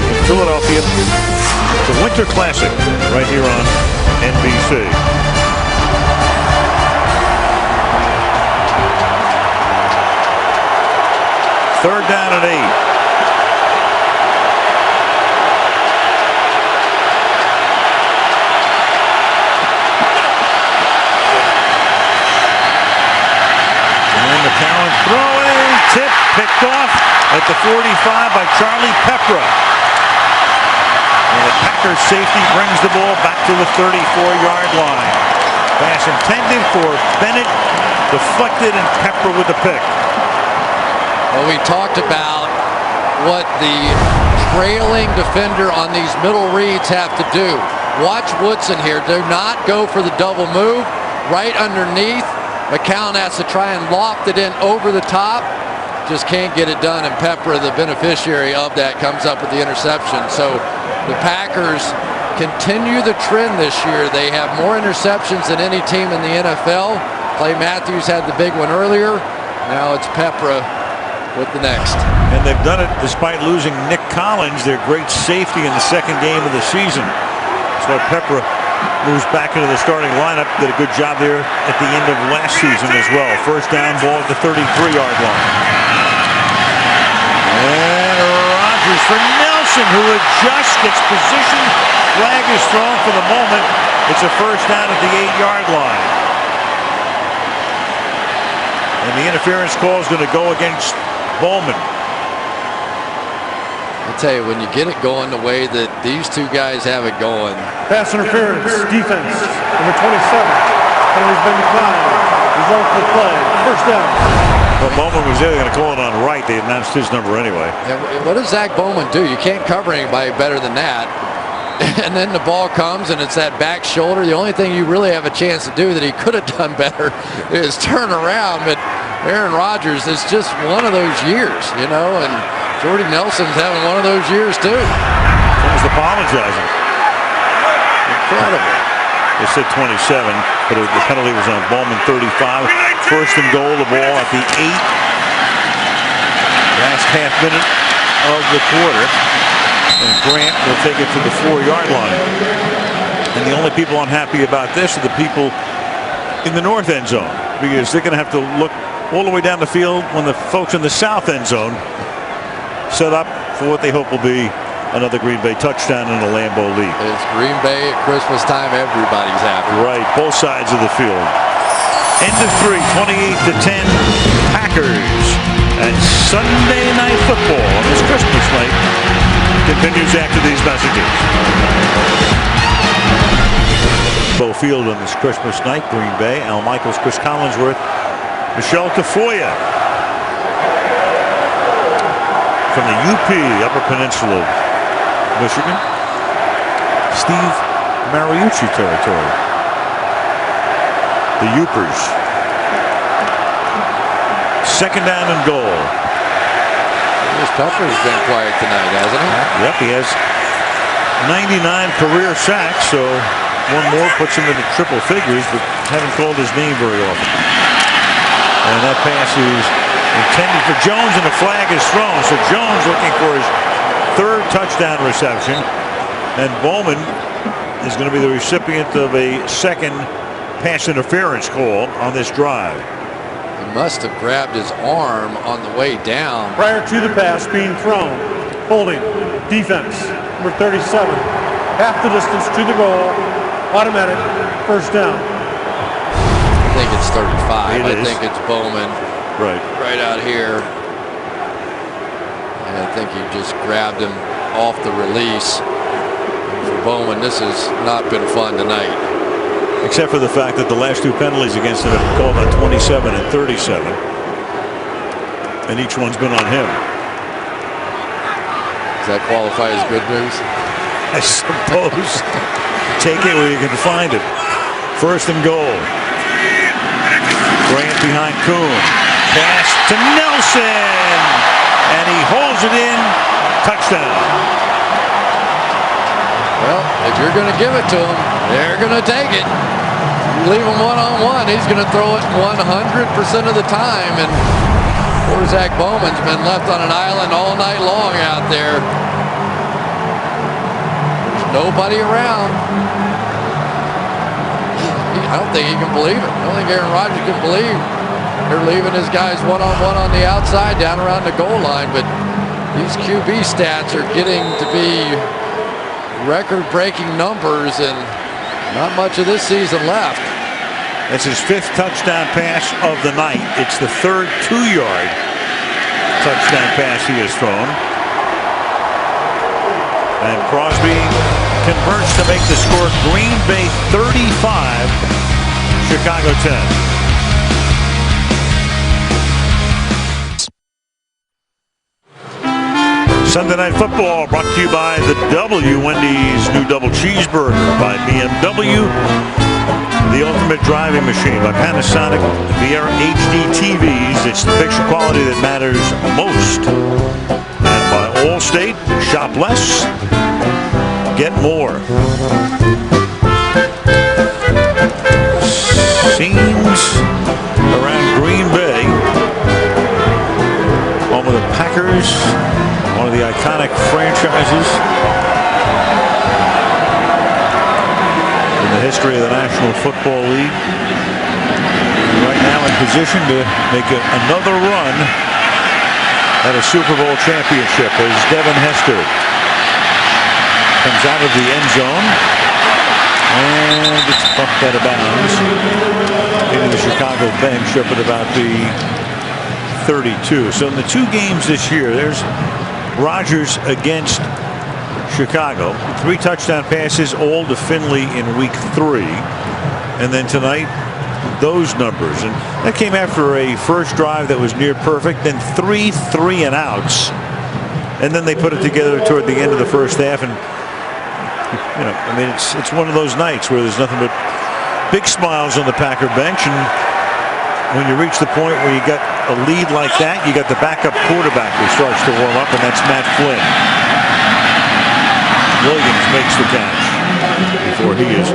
in Philadelphia, the Winter Classic right here on NBC. Third down and 8. at the 45 by Charlie Pepra. And the Packers safety brings the ball back to the 34-yard line. Pass intended for Bennett, deflected, and Pepra with the pick. Well, we talked about what the trailing defender on these middle reads have to do. Watch Woodson here. Do not go for the double move. Right underneath. McCown has to try and loft it in over the top. Just can't get it done, and Pepra, the beneficiary of that, comes up with the interception. So the Packers continue the trend this year. They have more interceptions than any team in the NFL. Clay Matthews had the big one earlier. Now it's Pepra with the next. And they've done it despite losing Nick Collins, their great safety in the second game of the season. So Pepra moves back into the starting lineup. Did a good job there at the end of last season as well. First down, ball at the 33-yard line. And Rodgers for Nelson, who adjusts, gets position. Flag is thrown for the moment. It's a first down at the 8-yard line. And the interference call is going to go against Bowman. I tell you, when you get it going the way that these two guys have it going. Pass interference, defense, number 27. Penalty's been declined. Result of the play, first down. Well, Bowman was there. They're going to call it on right. They announced his number anyway. Yeah, what does Zach Bowman do? You can't cover anybody better than that. And then the ball comes and it's that back shoulder. The only thing you really have a chance to do that he could have done better is turn around. But Aaron Rodgers is just one of those years, you know, and Jordy Nelson's having one of those years too. Someone's apologizing. Incredible. They said 27, but the penalty was on Bowman. 35. First and goal, the ball at the 8. Last half minute of the quarter. And Grant will take it to the 4-yard line. And the only people unhappy about this are the people in the north end zone, because they're going to have to look all the way down the field when the folks in the south end zone set up for what they hope will be another Green Bay touchdown in the Lambeau League. It's Green Bay at Christmas time. Everybody's happy. Right, both sides of the field. End of 3, 28-10, Packers. And Sunday Night Football on this Christmas night continues after these messages. Beau Field on this Christmas night, Green Bay. Al Michaels, Chris Collinsworth, Michelle Tafoya. From the UP, Upper Peninsula of Michigan, Steve Mariucci territory. The Upers. Second down and goal. This Pepper's been quiet tonight, hasn't he? Yep, he has 99 career sacks, so one more puts him into triple figures, but haven't called his name very often. And that pass is intended for Jones, and the flag is thrown. So Jones looking for his third touchdown reception, and Bowman is going to be the recipient of a second pass interference call on this drive. He must have grabbed his arm on the way down. Prior to the pass being thrown, holding, defense, number 37. Half the distance to the goal, automatic, first down. I think it's 35. I think it's Bowman. Right out here. And I think he just grabbed him off the release. And for Bowman, this has not been fun tonight. Except for the fact that the last two penalties against him have been called on 27 and 37. And each one's been on him. Does that qualify as good news? I suppose. Take it where you can find it. First and goal. Grant behind Kuhn. Pass to Nelson. And he holds it in. Touchdown. Well, if you're going to give it to him, they're going to take it. You leave him one-on-one, he's going to throw it 100% of the time. And poor Zach Bowman's been left on an island all night long out there. There's nobody around. I don't think he can believe it. I don't think Aaron Rodgers can believe they're leaving his guys one-on-one on the outside down around the goal line. But these QB stats are getting to be record-breaking numbers, and not much of this season left. That's his 5th touchdown pass of the night. It's the third 2-yard touchdown pass he has thrown. And Crosby converts to make the score Green Bay 35, Chicago 10. Sunday Night Football brought to you by the W, Wendy's new double cheeseburger, by BMW, the ultimate driving machine, by Panasonic VR HD TVs. It's the picture quality that matters most. And by Allstate, shop less, get more. Scenes around Green Bay, home of the Packers, one of the iconic franchises in the history of the National Football League. Right now in position to make another run at a Super Bowl championship as Devin Hester comes out of the end zone and it's bumped out of bounds into the Chicago bench up at about the 32. So in the two games this year, there's Rodgers against Chicago. 3 touchdown passes, all to Finley in week 3. And then tonight, those numbers. And that came after a first drive that was near perfect, then 3 3-and-outs. And then they put it together toward the end of the first half. And, you know, I mean, it's one of those nights where there's nothing but big smiles on the Packer bench. And when you reach the point where you got a lead like that, you got the backup quarterback who starts to warm up, and that's Matt Flynn. Williams makes the catch before he is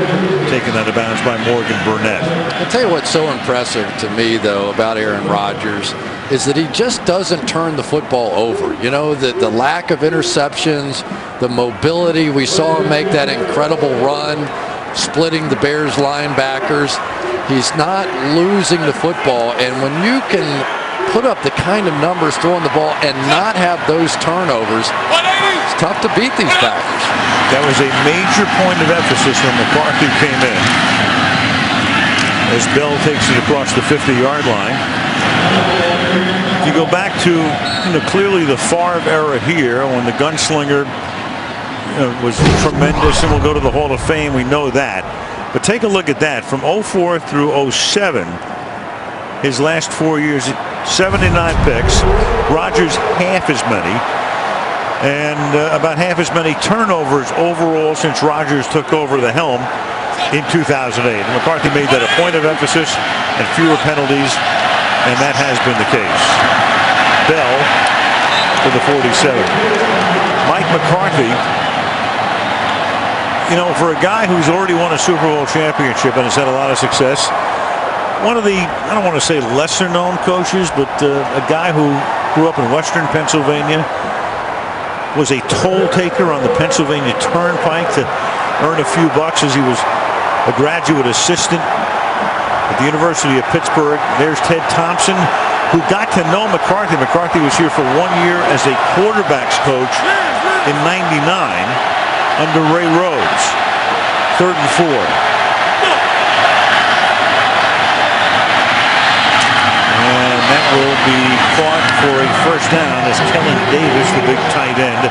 taken out of bounds by Morgan Burnett. I'll tell you what's so impressive to me, though, about Aaron Rodgers is that he just doesn't turn the football over. You know, the lack of interceptions, the mobility. We saw him make that incredible run, splitting the Bears linebackers. He's not losing the football, and when you can put up the kind of numbers throwing the ball and not have those turnovers, it's tough to beat these Packers. That was a major point of emphasis when McCarthy came in, as Bell takes it across the 50-yard line. If you go back to, you know, clearly the Favre era here, when the gunslinger was tremendous, and we'll go to the Hall of Fame, we know that. But take a look at that. From 04 through 07, his last 4 years, 79 picks. Rodgers half as many. And about half as many turnovers overall since Rodgers took over the helm in 2008. And McCarthy made that a point of emphasis, and fewer penalties, and that has been the case. Bell to the 47. Mike McCarthy, you know, for a guy who's already won a Super Bowl championship and has had a lot of success, one of the, I don't want to say lesser known coaches, but a guy who grew up in Western Pennsylvania, was a toll taker on the Pennsylvania Turnpike to earn a few bucks as he was a graduate assistant at the University of Pittsburgh. There's Ted Thompson, who got to know McCarthy. McCarthy was here for 1 year as a quarterbacks coach in '99 under Ray Rhodes. 3rd and 4. And that will be caught for a first down as Kellen Davis, the big tight end,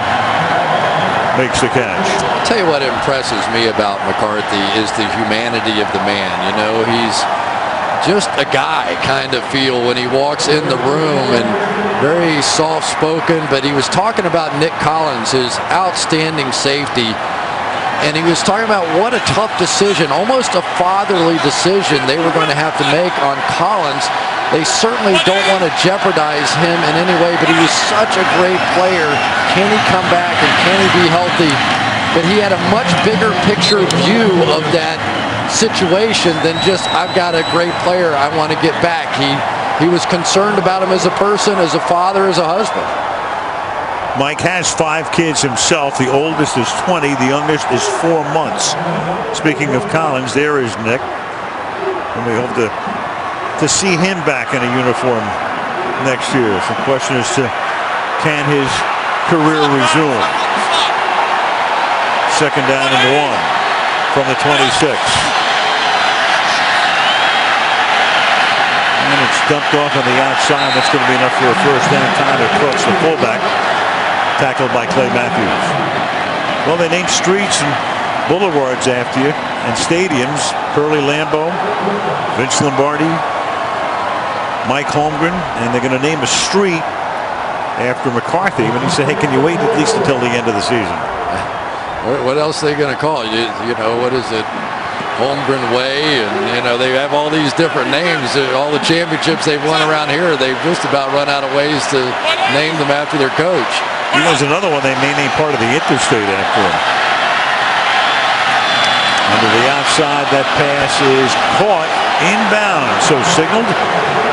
makes the catch. I'll tell you what impresses me about McCarthy is the humanity of the man. You know, he's just a guy kind of feel when he walks in the room, and very soft-spoken, but he was talking about Nick Collins, his outstanding safety, and he was talking about what a tough decision, almost a fatherly decision they were going to have to make on Collins. They certainly don't want to jeopardize him in any way, but he was such a great player. Can he come back and can he be healthy? But he had a much bigger picture view of that situation than just, I've got a great player, I want to get back. He was concerned about him as a person, as a father, as a husband. Mike has 5 kids himself. The oldest is 20. The youngest is 4 months. Speaking of Collins, there is Nick. And we hope to see him back in a uniform next year. So the question is, can his career resume? 2nd down and 1 from the 26. And It's dumped off on the outside. That's going to be enough for a first down. Tyler Crooks, the fullback, tackled by Clay Matthews. Well, they named streets and boulevards after you and stadiums. Curly Lambeau, Vince Lombardi, Mike Holmgren, and they're going to name a street after McCarthy. But he said, hey, can you wait at least until the end of the season? What else are they going to call it? You know, what is it? Holmgren Way, and you know they have all these different names. All the championships they've won around here, they've just about run out of ways to name them after their coach. There's another one they may name part of the interstate after him. Under the outside, that pass is caught inbound, so signaled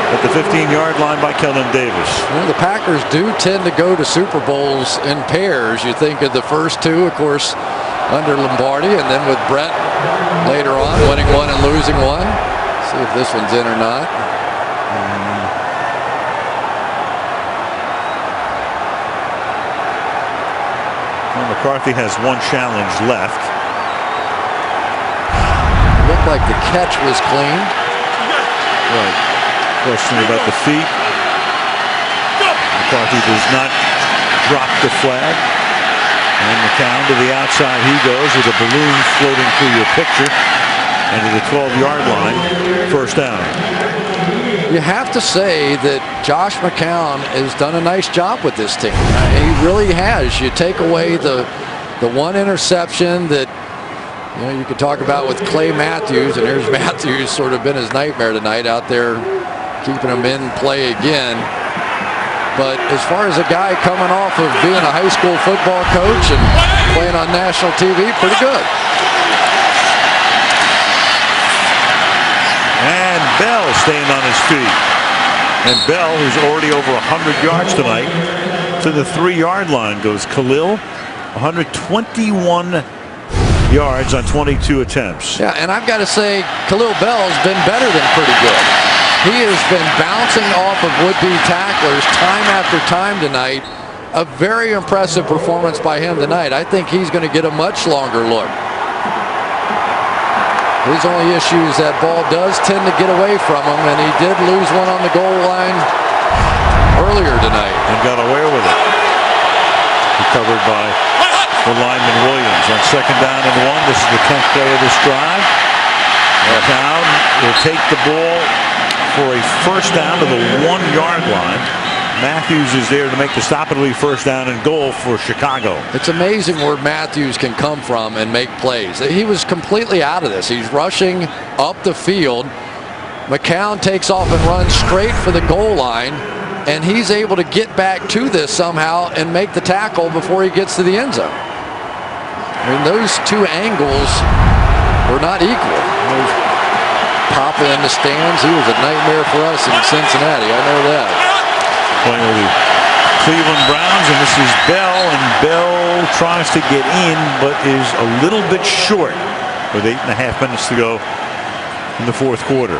at the 15-yard line by Kellen Davis. Well, the Packers do tend to go to Super Bowls in pairs. You think of the first two, of course, under Lombardi, and then with Brett later on, winning one and losing one. See if this one's in or not. Well, McCarthy has one challenge left. Looked like the catch was clean. Right. Question about the feet. McCarthy does not drop the flag. And McCown to the outside he goes with a balloon floating through your picture. And to the 12-yard line, first down. You have to say that Josh McCown has done a nice job with this team. He really has. You take away the one interception that you could talk about with Clay Matthews, and here's Matthews, sort of been his nightmare tonight out there keeping him in play again. But as far as a guy coming off of being a high school football coach and playing on national TV, pretty good. And Bell staying on his feet. And Bell, who's already over 100 yards tonight, to the 3-yard line goes Khalil. 121 yards on 22 attempts. Yeah, and I've got to say, Khalil Bell's been better than pretty good. He has been bouncing off of would-be tacklers time after time tonight. A very impressive performance by him tonight. I think he's going to get a much longer look. His only issue is that ball does tend to get away from him, and he did lose one on the goal line earlier tonight. And got away with it. Recovered by the lineman Williams on second down and 1. This is the 10th play of this drive. McCown will take the ball for a first down to the 1-yard line. Matthews is there to make the stop. It'll be first down and goal for Chicago. It's amazing where Matthews can come from and make plays. He was completely out of this. He's rushing up the field. McCown takes off and runs straight for the goal line, and he's able to get back to this somehow and make the tackle before he gets to the end zone. I mean, those two angles were not equal. Papa in the stands, he was a nightmare for us in Cincinnati. I know that. Playing with the Cleveland Browns, and this is Bell, and Bell tries to get in, but is a little bit short with 8.5 minutes to go in the fourth quarter.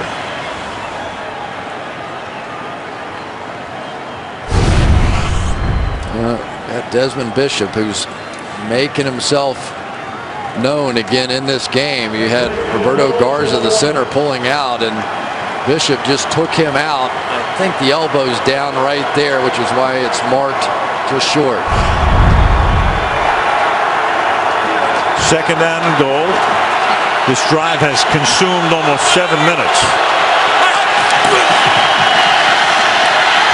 Got Desmond Bishop, who's making himself known again in this game. You had Roberto Garza, the center, pulling out, and Bishop just took him out. I think the elbow's down right there, which is why it's marked just short. Second down and goal. This drive has consumed almost 7 minutes.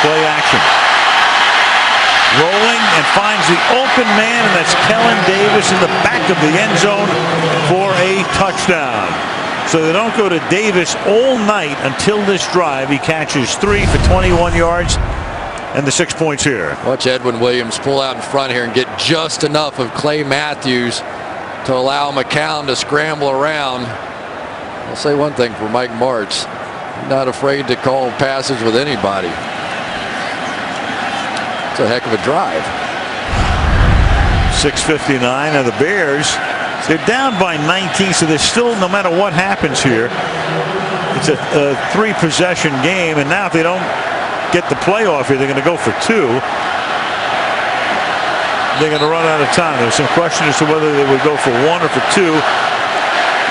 Play action. Rolling and finds the open man, and that's Kellen Davis in the back of the end zone for a touchdown. So they don't go to Davis all night until this drive. He catches 3 for 21 yards and the 6 points here. Watch Edwin Williams pull out in front here and get just enough of Clay Matthews to allow McCown to scramble around. I'll say one thing for Mike Martz. Not afraid to call passes with anybody. It's a heck of a drive. 6:59 of the Bears. They're down by 19, so they're still, no matter what happens here, it's a 3-possession game, and now if they don't get the playoff here, they're going to go for 2. They're going to run out of time. There's some question as to whether they would go for 1 or for 2.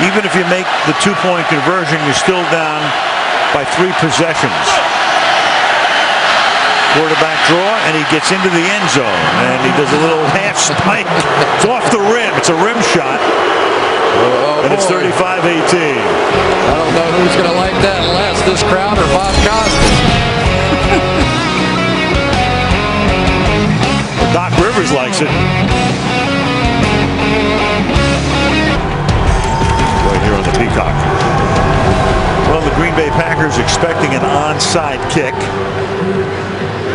Even if you make the 2-point conversion, you're still down by 3 possessions. Quarterback draw, and he gets into the end zone. And he does a little half spike. It's off the rim. It's a rim shot. And it's 35-18. I don't know who's going to like that less, this crowd or Bob Costas. Doc Rivers likes it. Right here on the Peacock. Well, the Green Bay Packers expecting an onside kick.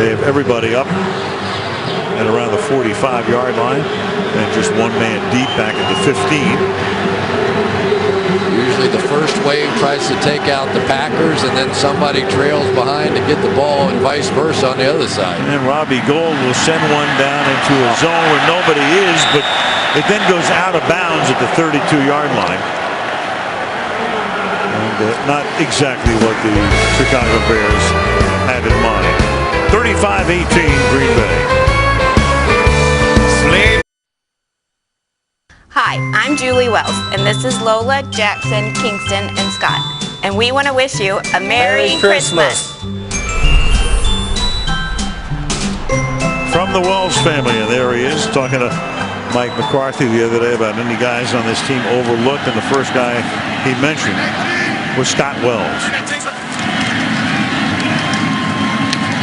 They have everybody up at around the 45-yard line and just one man deep back at the 15. Usually the first wave tries to take out the Packers, and then somebody trails behind to get the ball, and vice versa on the other side. And Robbie Gould will send one down into a zone where nobody is, but it then goes out of bounds at the 32-yard line. And not exactly what the Chicago Bears had in mind. 35-18 Green Bay. Hi, I'm Julie Wells, and this is Lola, Jackson, Kingston, and Scott. And we want to wish you a Merry Christmas. From the Wells family, and there he is talking to Mike McCarthy the other day about any guys on this team overlooked, and the first guy he mentioned was Scott Wells.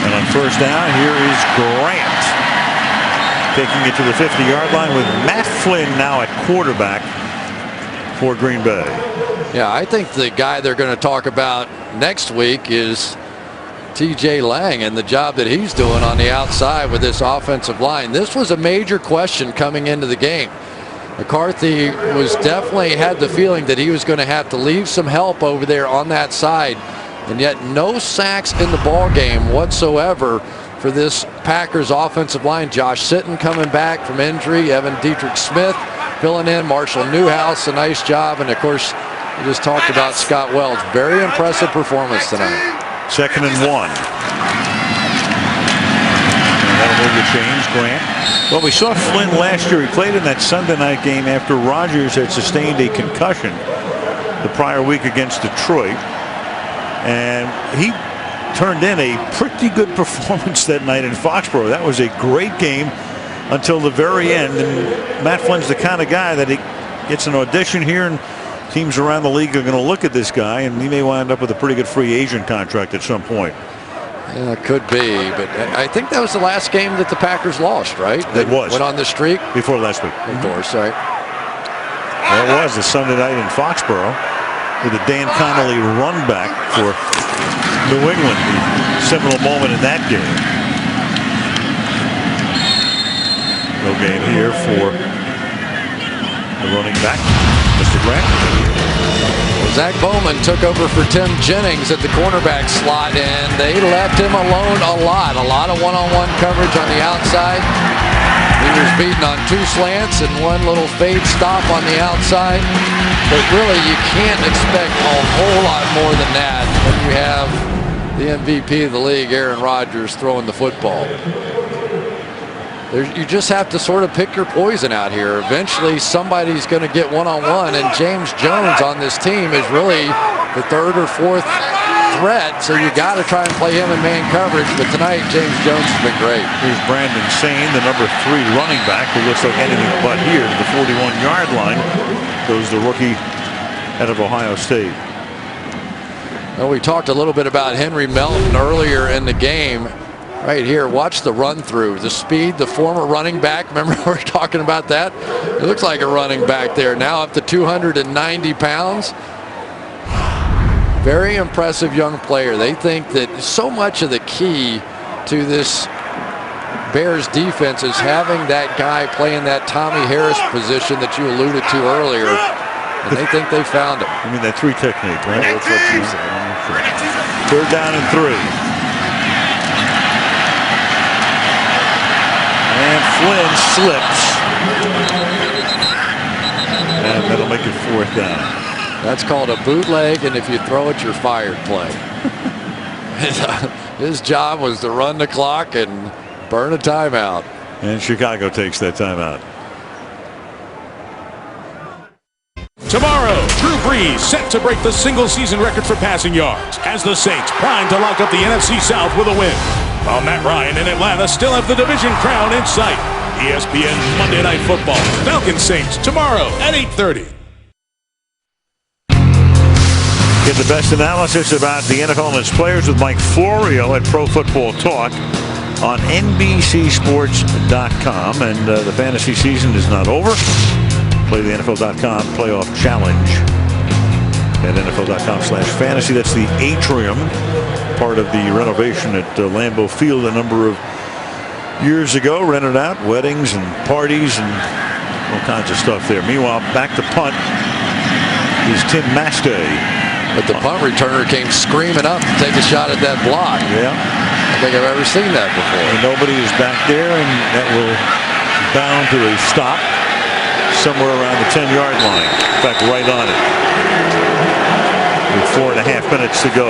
And on first down, here is Grant taking it to the 50-yard line with Matt Flynn now at quarterback for Green Bay. Yeah, I think the guy they're going to talk about next week is T.J. Lang and the job that he's doing on the outside with this offensive line. This was a major question coming into the game. McCarthy was definitely had the feeling that he was going to have to leave some help over there on that side, and yet no sacks in the ball game whatsoever for this Packers offensive line. Josh Sitton coming back from injury, Evan Dietrich Smith filling in, Marshall Newhouse, a nice job, and of course we just talked about Scott Wells. Very impressive performance tonight. 2nd and 1. And that'll move the change, Grant. Well, we saw Flynn last year. He played in that Sunday night game after Rodgers had sustained a concussion the prior week against Detroit. And he turned in a pretty good performance that night in Foxborough. That was a great game until the very end. And Matt Flynn's the kind of guy that he gets an audition here, and teams around the league are going to look at this guy, and he may wind up with a pretty good free agent contract at some point. Yeah, it could be, but I think that was the last game that the Packers lost, right? It was. Went on the streak? Before last week. Of course, right. Well, it was the Sunday night in Foxborough with a Dan Connolly run back for New England, the seminal moment in that game. No gain here for the running back, Mr. Grant. Well, Zach Bowman took over for Tim Jennings at the cornerback slot, and they left him alone a lot of one-on-one coverage on the outside. He was beaten on 2 slants and 1 little fade stop on the outside. But really, you can't expect a whole lot more than that when you have the MVP of the league, Aaron Rodgers, throwing the football. You just have to sort of pick your poison out here. Eventually, somebody's going to get one-on-one, and James Jones on this team is really the 3rd or 4th threat, so you got to try and play him in man coverage. But tonight, James Jones has been great. Here's Brandon Sane, the number 3 running back, who looks like anything but here to the 41-yard line. Goes the rookie out of Ohio State. Well, we talked a little bit about Henry Melton earlier in the game. Right here, watch the run through, the speed, the former running back. Remember we were talking about that? It looks like a running back there. Now up to 290 pounds. Very impressive young player. They think that so much of the key to this Bears defense is having that guy playing that Tommy Harris position that you alluded to earlier. And they think they found him. I mean, that 3 technique, right? That's what you said. I'm not sure. 3rd down and 3. And Flynn slips. And that'll make it 4th down. That's called a bootleg, and if you throw it, you're fired play. His job was to run the clock and burn a timeout. And Chicago takes that timeout. Tomorrow, Drew Brees set to break the single-season record for passing yards as the Saints prime to lock up the NFC South with a win. While Matt Ryan and Atlanta still have the division crown in sight. ESPN Monday Night Football. Falcons Saints tomorrow at 8:30. Get the best analysis about the NFL and its players with Mike Florio at Pro Football Talk on NBCSports.com. And the fantasy season is not over. Play the NFL.com playoff challenge at NFL.com/fantasy. That's the atrium, part of the renovation at Lambeau Field a number of years ago. Rented out, weddings and parties and all kinds of stuff there. Meanwhile, back to punt is Tim Mastay. But the punt returner came screaming up to take a shot at that block. Yeah. I think I've ever seen that before. And nobody is back there, and that will bound to a stop somewhere around the 10-yard line. In fact, right on it. With 4.5 minutes to go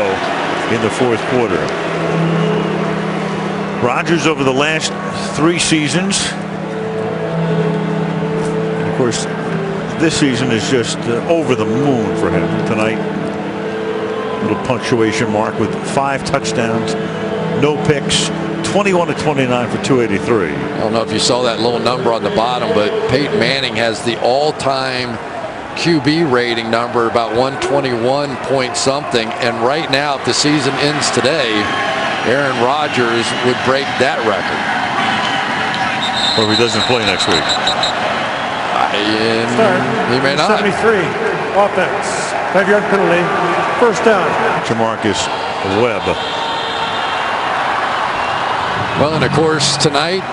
in the fourth quarter. Rodgers over the last 3 seasons. And of course, this season is just over the moon for him tonight. Little punctuation mark with 5 touchdowns, no picks, 21-29 for 283. I don't know if you saw that little number on the bottom, but Peyton Manning has the all-time QB rating number about 121 point something, and right now, if the season ends today, Aaron Rodgers would break that record. Or if he doesn't play next week. He may not. 73, offense, 5-yard penalty, first down. Jamarcus Webb. Well, and of course, tonight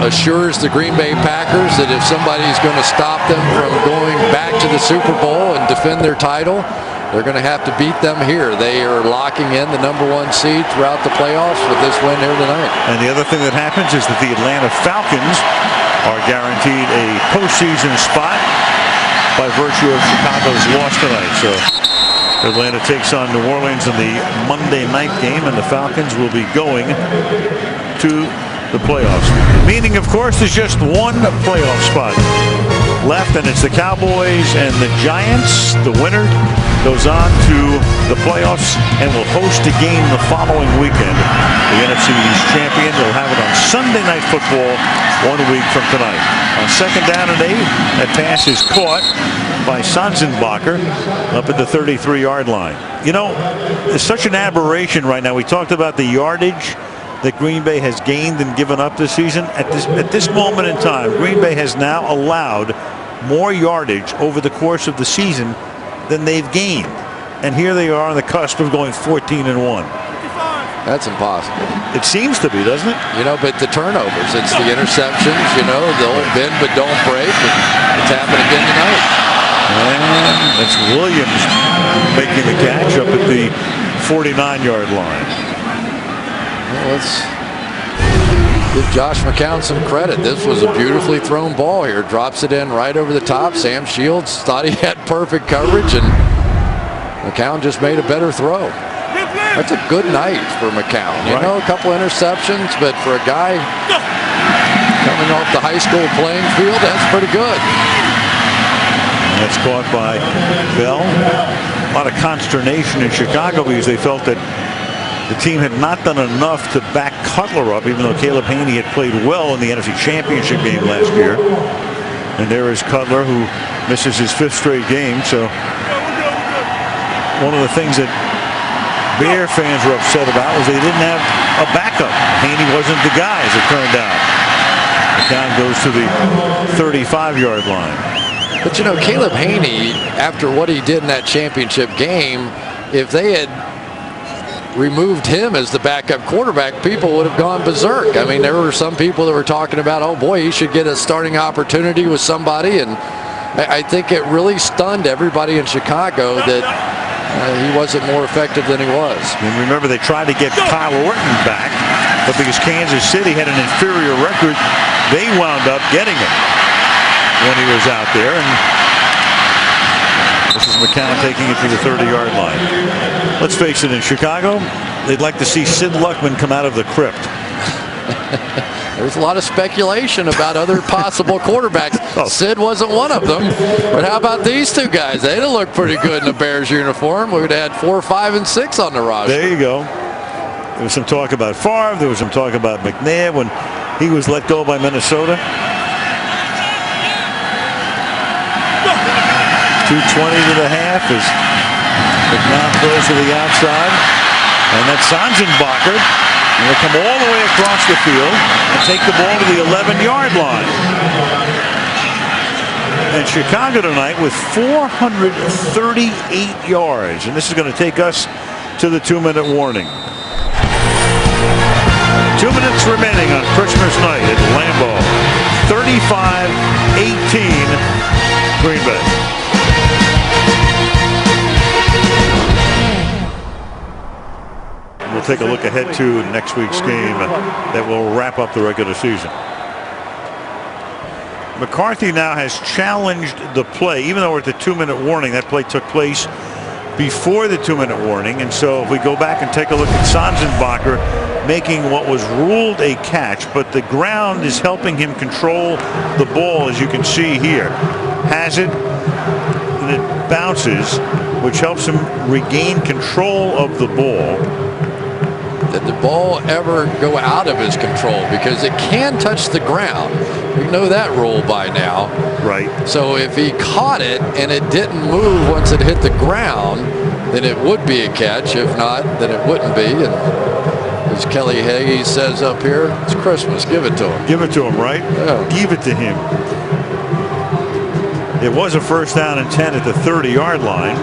assures the Green Bay Packers that if somebody's going to stop them from going back to the Super Bowl and defend their title, they're going to have to beat them here. They are locking in the #1 seed throughout the playoffs with this win here tonight. And the other thing that happens is that the Atlanta Falcons are guaranteed a postseason spot by virtue of Chicago's loss tonight. So Atlanta takes on New Orleans in the Monday night game, and the Falcons will be going to the playoffs. Meaning, of course, there's just one playoff spot left, and it's the Cowboys and the Giants. The winner goes on to the playoffs and will host a game the following weekend. The NFC East champion will have it on Sunday Night Football 1 week from tonight. On second down and 8, that pass is caught by Sanzenbacher up at the 33-yard line. You know, it's such an aberration right now. We talked about the yardage that Green Bay has gained and given up this season. At this moment in time, Green Bay has now allowed more yardage over the course of the season than they've gained. And here they are on the cusp of going 14-1. That's impossible. It seems to be, doesn't it? You know, but the turnovers, it's the interceptions, you know, the old bend but don't break. It's happened again tonight. And that's Williams making the catch up at the 49-yard line. Well, let's give Josh McCown some credit. This was a beautifully thrown ball here. Drops it in right over the top. Sam Shields thought he had perfect coverage, and McCown just made a better throw. That's a good night for McCown. You know, a couple interceptions, but for a guy coming off the high school playing field, that's pretty good. And that's caught by Bell. A lot of consternation in Chicago because they felt that the team had not done enough to back Cutler up, even though Caleb Haney had played well in the NFC Championship game last year. And there is Cutler, who misses his 5th straight game. So one of the things that Bear fans were upset about was they didn't have a backup. Haney wasn't the guy, as it turned out. McCown goes to the 35-yard line. But, you know, Caleb Haney, after what he did in that championship game, if they had removed him as the backup quarterback, people would have gone berserk. I mean, there were some people that were talking about, oh boy, he should get a starting opportunity with somebody, and I think it really stunned everybody in Chicago that he wasn't more effective than he was. And remember, they tried to get Kyle Orton back, but because Kansas City had an inferior record, they wound up getting him when he was out there. And this is McCown taking it to the 30-yard line. Let's face it, in Chicago, they'd like to see Sid Luckman come out of the crypt. There's a lot of speculation about other possible quarterbacks. Sid wasn't one of them. But how about these two guys? They'd have looked pretty good in a Bears uniform. We would have had 4, 5, and 6 on the roster. There you go. There was some talk about Favre. There was some talk about McNabb when he was let go by Minnesota. 2:20 to the half as McNabb throws to the outside. And that's Sanzenbacher. And they come all the way across the field and take the ball to the 11-yard line. And Chicago tonight with 438 yards. And this is going to take us to the 2-minute warning. 2 minutes remaining on Christmas night at Lambeau. 35-18 Green Bay. We'll take a look ahead to next week's game that will wrap up the regular season. McCarthy now has challenged the play, even though we're at the 2-minute warning. That play took place before the 2-minute warning, and so if we go back and take a look at Sanzenbacher making what was ruled a catch, but the ground is helping him control the ball, as you can see here. Has it, and it bounces, which helps him regain control of the ball. Did the ball ever go out of his control? Because it can touch the ground. We know that rule by now. Right. So if he caught it and it didn't move once it hit the ground, then it would be a catch. If not, then it wouldn't be. And as Kelly Hagee says up here, it's Christmas. Give it to him. Give it to him, right? Yeah. Give it to him. It was a 1st down and 10 at the 30-yard line.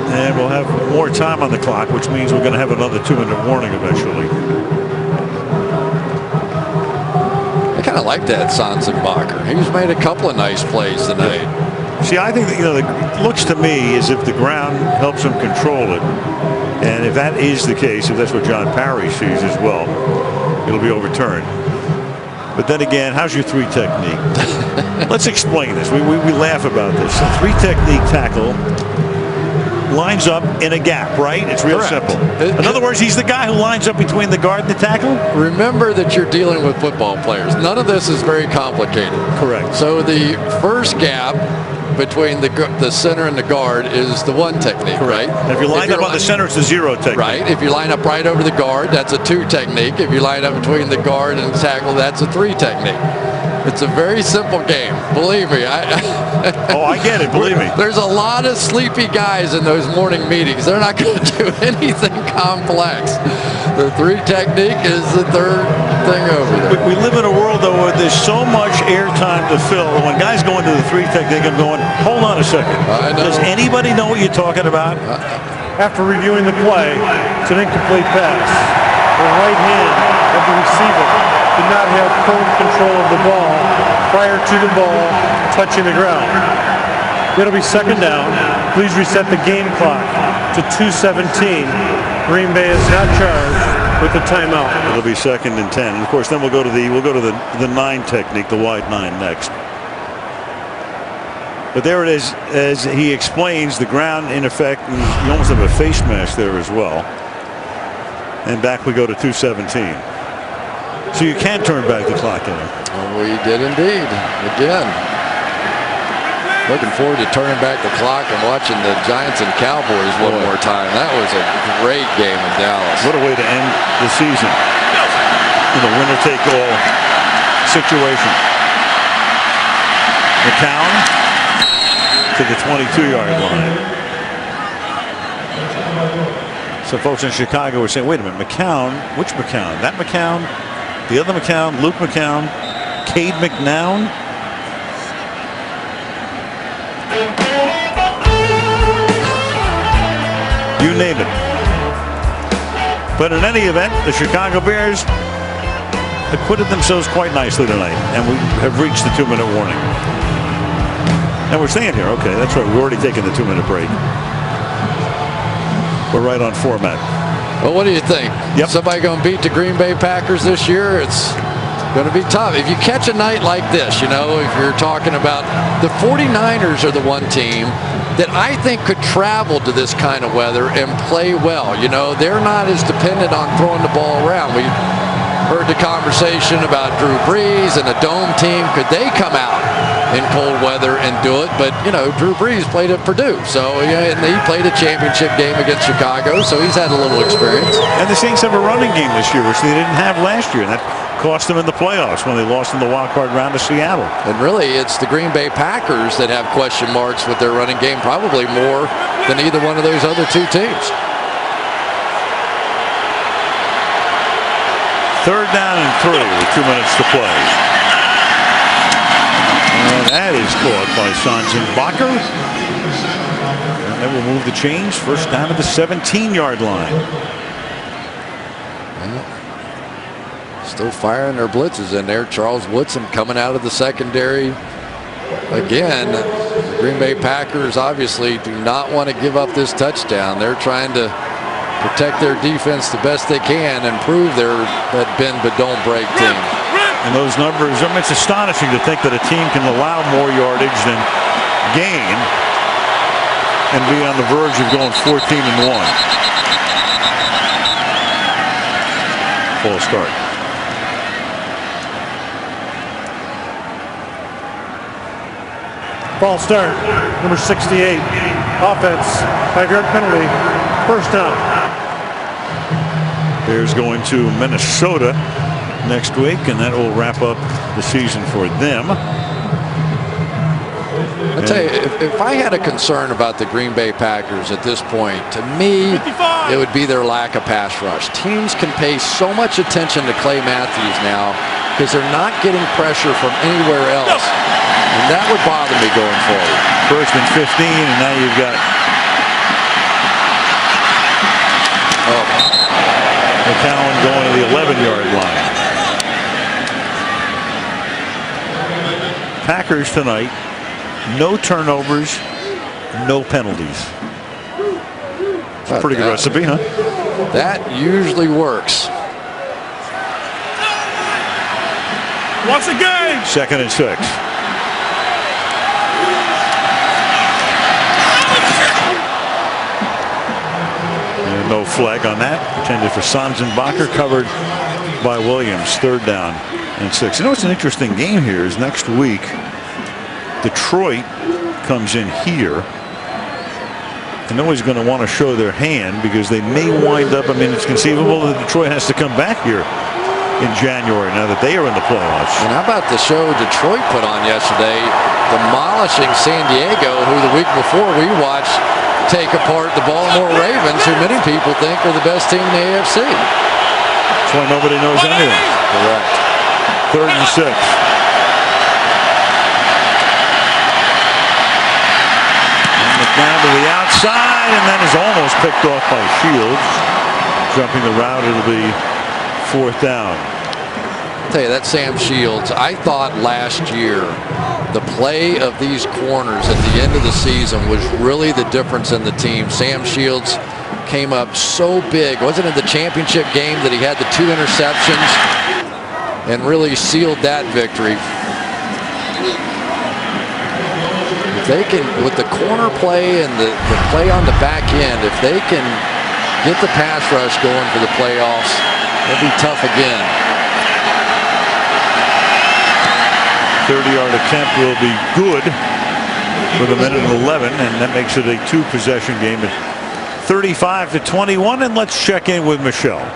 And we'll have more time on the clock, which means we're going to have another 2-minute warning eventually. I kind of like that Sanzenbacher. He's made a couple of nice plays tonight. See, I think that, it looks to me as if the ground helps him control it. And if that is the case, if that's what John Parry sees as well, it'll be overturned. But then again, how's your 3 technique? Let's explain this. We laugh about this. A 3 technique tackle lines up in a gap, right? It's real Correct. simple. In other words, he's the guy who lines up between the guard and the tackle. Remember that you're dealing with football players. None of this is very complicated. Correct. So the first gap between the center and the guard is the 1 technique, right? And if you line up on the center, it's the 0 technique. Right. If you line up right over the guard, that's a 2 technique. If you line up between the guard and the tackle, that's a 3 technique. It's a very simple game. Believe me. Oh, I get it. Believe me. There's a lot of sleepy guys in those morning meetings. They're not going to do anything complex. The 3 technique is the 3rd thing over there. We live in a world, though, where there's so much airtime to fill. When guys go into the 3 technique, I'm going, hold on a second. Does anybody know what you're talking about? After reviewing the play, it's an incomplete pass. The right hand of the receiver did not have firm control of the ball prior to the ball touching the ground. It'll be 2nd down. Please reset the game clock to 2:17. Green Bay is not charged with a timeout. It'll be 2nd and 10. And of course, then we'll go to the 9 technique, the wide 9 next. But there it is, as he explains, the ground in effect, and you almost have a face mask there as well. And back we go to 2:17. So you can turn back the clock in. Well, we did indeed. Again. Looking forward to turning back the clock and watching the Giants and Cowboys one more time. That was a great game in Dallas. What a way to end the season. In a winner-take-all situation. McCown to the 22-yard line. So folks in Chicago were saying, wait a minute, McCown? Which McCown? That McCown? The other McCown? Luke McCown? Cade McNown? You name it. But in any event, the Chicago Bears acquitted themselves quite nicely tonight, and we have reached the 2-minute warning. And we're staying here. Okay, that's right. We've already taken the 2-minute break. We're right on format. Well, what do you think? Yep. Somebody going to beat the Green Bay Packers this year? It's going to be tough. If you catch a night like this, if you're talking about the 49ers are the one team that I think could travel to this kind of weather and play well. You know, they're not as dependent on throwing the ball around. We heard the conversation about Drew Brees and a dome team. Could they come out in cold weather and do it? But, you know, Drew Brees played at Purdue. So, and he played a championship game against Chicago, so he's had a little experience. And the Saints have a running game this year, which they didn't have last year. And that cost them in the playoffs when they lost in the wild card round to Seattle. And really, it's the Green Bay Packers that have question marks with their running game, probably more than either one of those other two teams. 3rd down and 3 with 2 minutes to play. And that is caught by Sanzenbacher. And then we'll move the chains. 1st down at the 17-yard line. Still firing their blitzes in there. Charles Woodson coming out of the secondary. Again, the Green Bay Packers obviously do not want to give up this touchdown. They're trying to protect their defense the best they can and prove they're that bend but don't break team. And those numbers, I mean, it's astonishing to think that a team can allow more yardage than gain and be on the verge of going 14-1. Full start. False start, number 68. Offense, 5-yard penalty, 1st down. Bears going to Minnesota next week, and that will wrap up the season for them. I'll tell you, if I had a concern about the Green Bay Packers at this point, to me, it would be their lack of pass rush. Teams can pay so much attention to Clay Matthews now because they're not getting pressure from anywhere else. And that would bother me going forward. 1st and 15, and now you've got McCown going to the 11-yard line. Packers tonight, no turnovers, no penalties. It's a pretty good recipe, huh? That usually works. Once again. 2nd and 6. And no flag on that. Intended for Sanzenbacher, covered by Williams. 3rd down and 6. You know what's an interesting game here is next week Detroit comes in here. And nobody's going to want to show their hand because they may wind up, I mean, it's conceivable that Detroit has to come back here in January now that they are in the playoffs. And how about the show Detroit put on yesterday, demolishing San Diego, who the week before we watched take apart the Baltimore Ravens, who many people think are the best team in the AFC. That's why nobody knows anything. Correct. 3rd and 6. Down to the outside, and that is almost picked off by Shields. Jumping the route, it'll be 4th down. I'll tell you, that Sam Shields, I thought last year the play of these corners at the end of the season was really the difference in the team. Sam Shields came up so big. Wasn't it the championship game that he had the 2 interceptions and really sealed that victory? They can, with the corner play and the play on the back end, if they can get the pass rush going for the playoffs, it'll be tough again. 30-yard attempt will be good with 1:11, and that makes it a 2-possession game at 35-21. And let's check in with Michelle.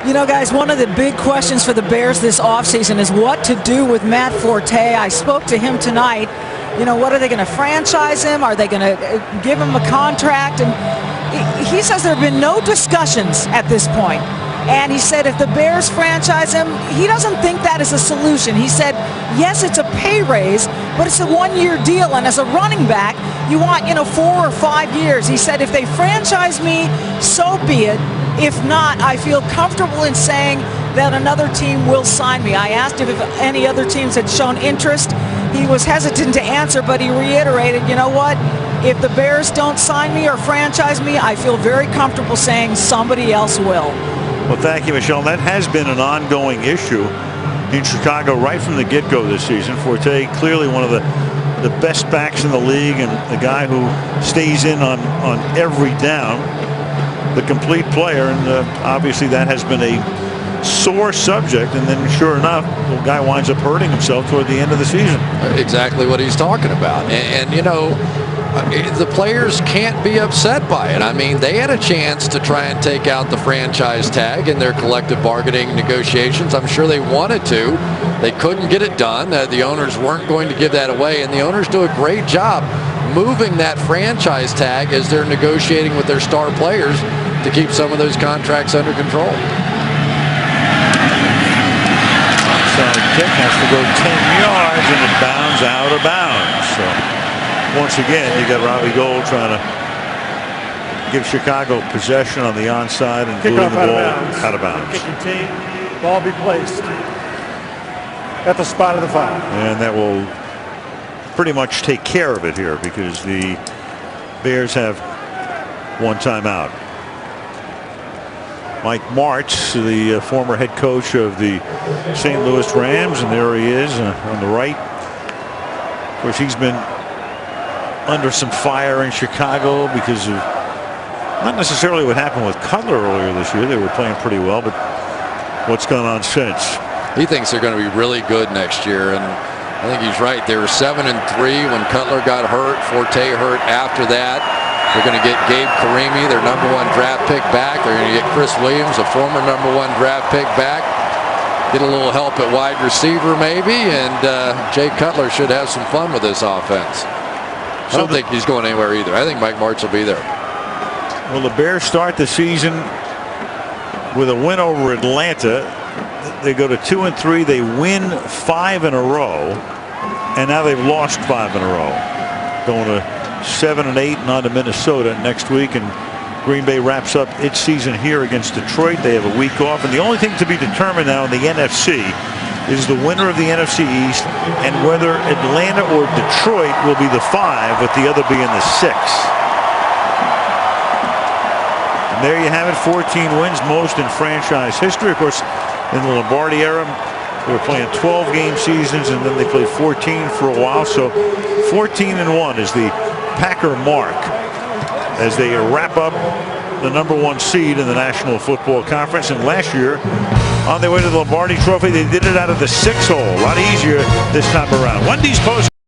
You know, guys, one of the big questions for the Bears this offseason is what to do with Matt Forte. I spoke to him tonight. You know, what are they going to franchise him? Are they going to give him a contract? And he says there have been no discussions at this point. And he said if the Bears franchise him, he doesn't think that is a solution. He said, yes, it's a pay raise, but it's a 1-year deal. And as a running back, you want, 4 or 5 years. He said, if they franchise me, so be it. If not, I feel comfortable in saying that another team will sign me. I asked him if any other teams had shown interest. He was hesitant to answer, but he reiterated, you know what? If the Bears don't sign me or franchise me, I feel very comfortable saying somebody else will. Well, thank you, Michelle. That has been an ongoing issue in Chicago right from the get-go this season. Forte, clearly one of the the best backs in the league and the guy who stays in on every down, the complete player, and obviously that has been a sore subject, and then sure enough the guy winds up hurting himself toward the end of the season. Exactly what he's talking about. And you know, the players can't be upset by it. I mean, they had a chance to try and take out the franchise tag in their collective bargaining negotiations. I'm sure they wanted to. They couldn't get it done. The owners weren't going to give that away, and the owners do a great job moving that franchise tag as they're negotiating with their star players to keep some of those contracts under control. Kick has to go 10 yards and it bounds out of bounds. So once again, you got Robbie Gould trying to give Chicago possession on the onside and moving the ball out of bounds. Kicking team, ball be placed at the spot of the foul. And that will pretty much take care of it here because the Bears have one timeout. Mike Martz, the former head coach of the St. Louis Rams, and there he is on the right. Of course, he's been under some fire in Chicago because of not necessarily what happened with Cutler earlier this year. They were playing pretty well, but what's gone on since? He thinks they're going to be really good next year, and I think he's right. They were 7-3 when Cutler got hurt. Forte hurt after that. They're going to get Gabe Carimi, their #1 draft pick, back. They're going to get Chris Williams, a former #1 draft pick, back. Get a little help at wide receiver maybe, and Jay Cutler should have some fun with this offense. I don't think he's going anywhere either. I think Mike Martz will be there. Well, the Bears start the season with a win over Atlanta. They go to 2-3. They win 5 in a row, and now they've lost 5 in a row. Going to 7-8 and on to Minnesota next week, and Green Bay wraps up its season here against Detroit. They have a week off, and the only thing to be determined now in the NFC is the winner of the NFC East and whether Atlanta or Detroit will be the 5 with the other being the 6. And there you have it, 14 wins, most in franchise history. Of course, in the Lombardi era, they were playing 12-game seasons, and then they played 14 for a while. So 14-1 is the Packer mark as they wrap up the #1 seed in the National Football Conference. And last year, on their way to the Lombardi Trophy, they did it out of the 6 hole. A lot easier this time around. Wendy's post.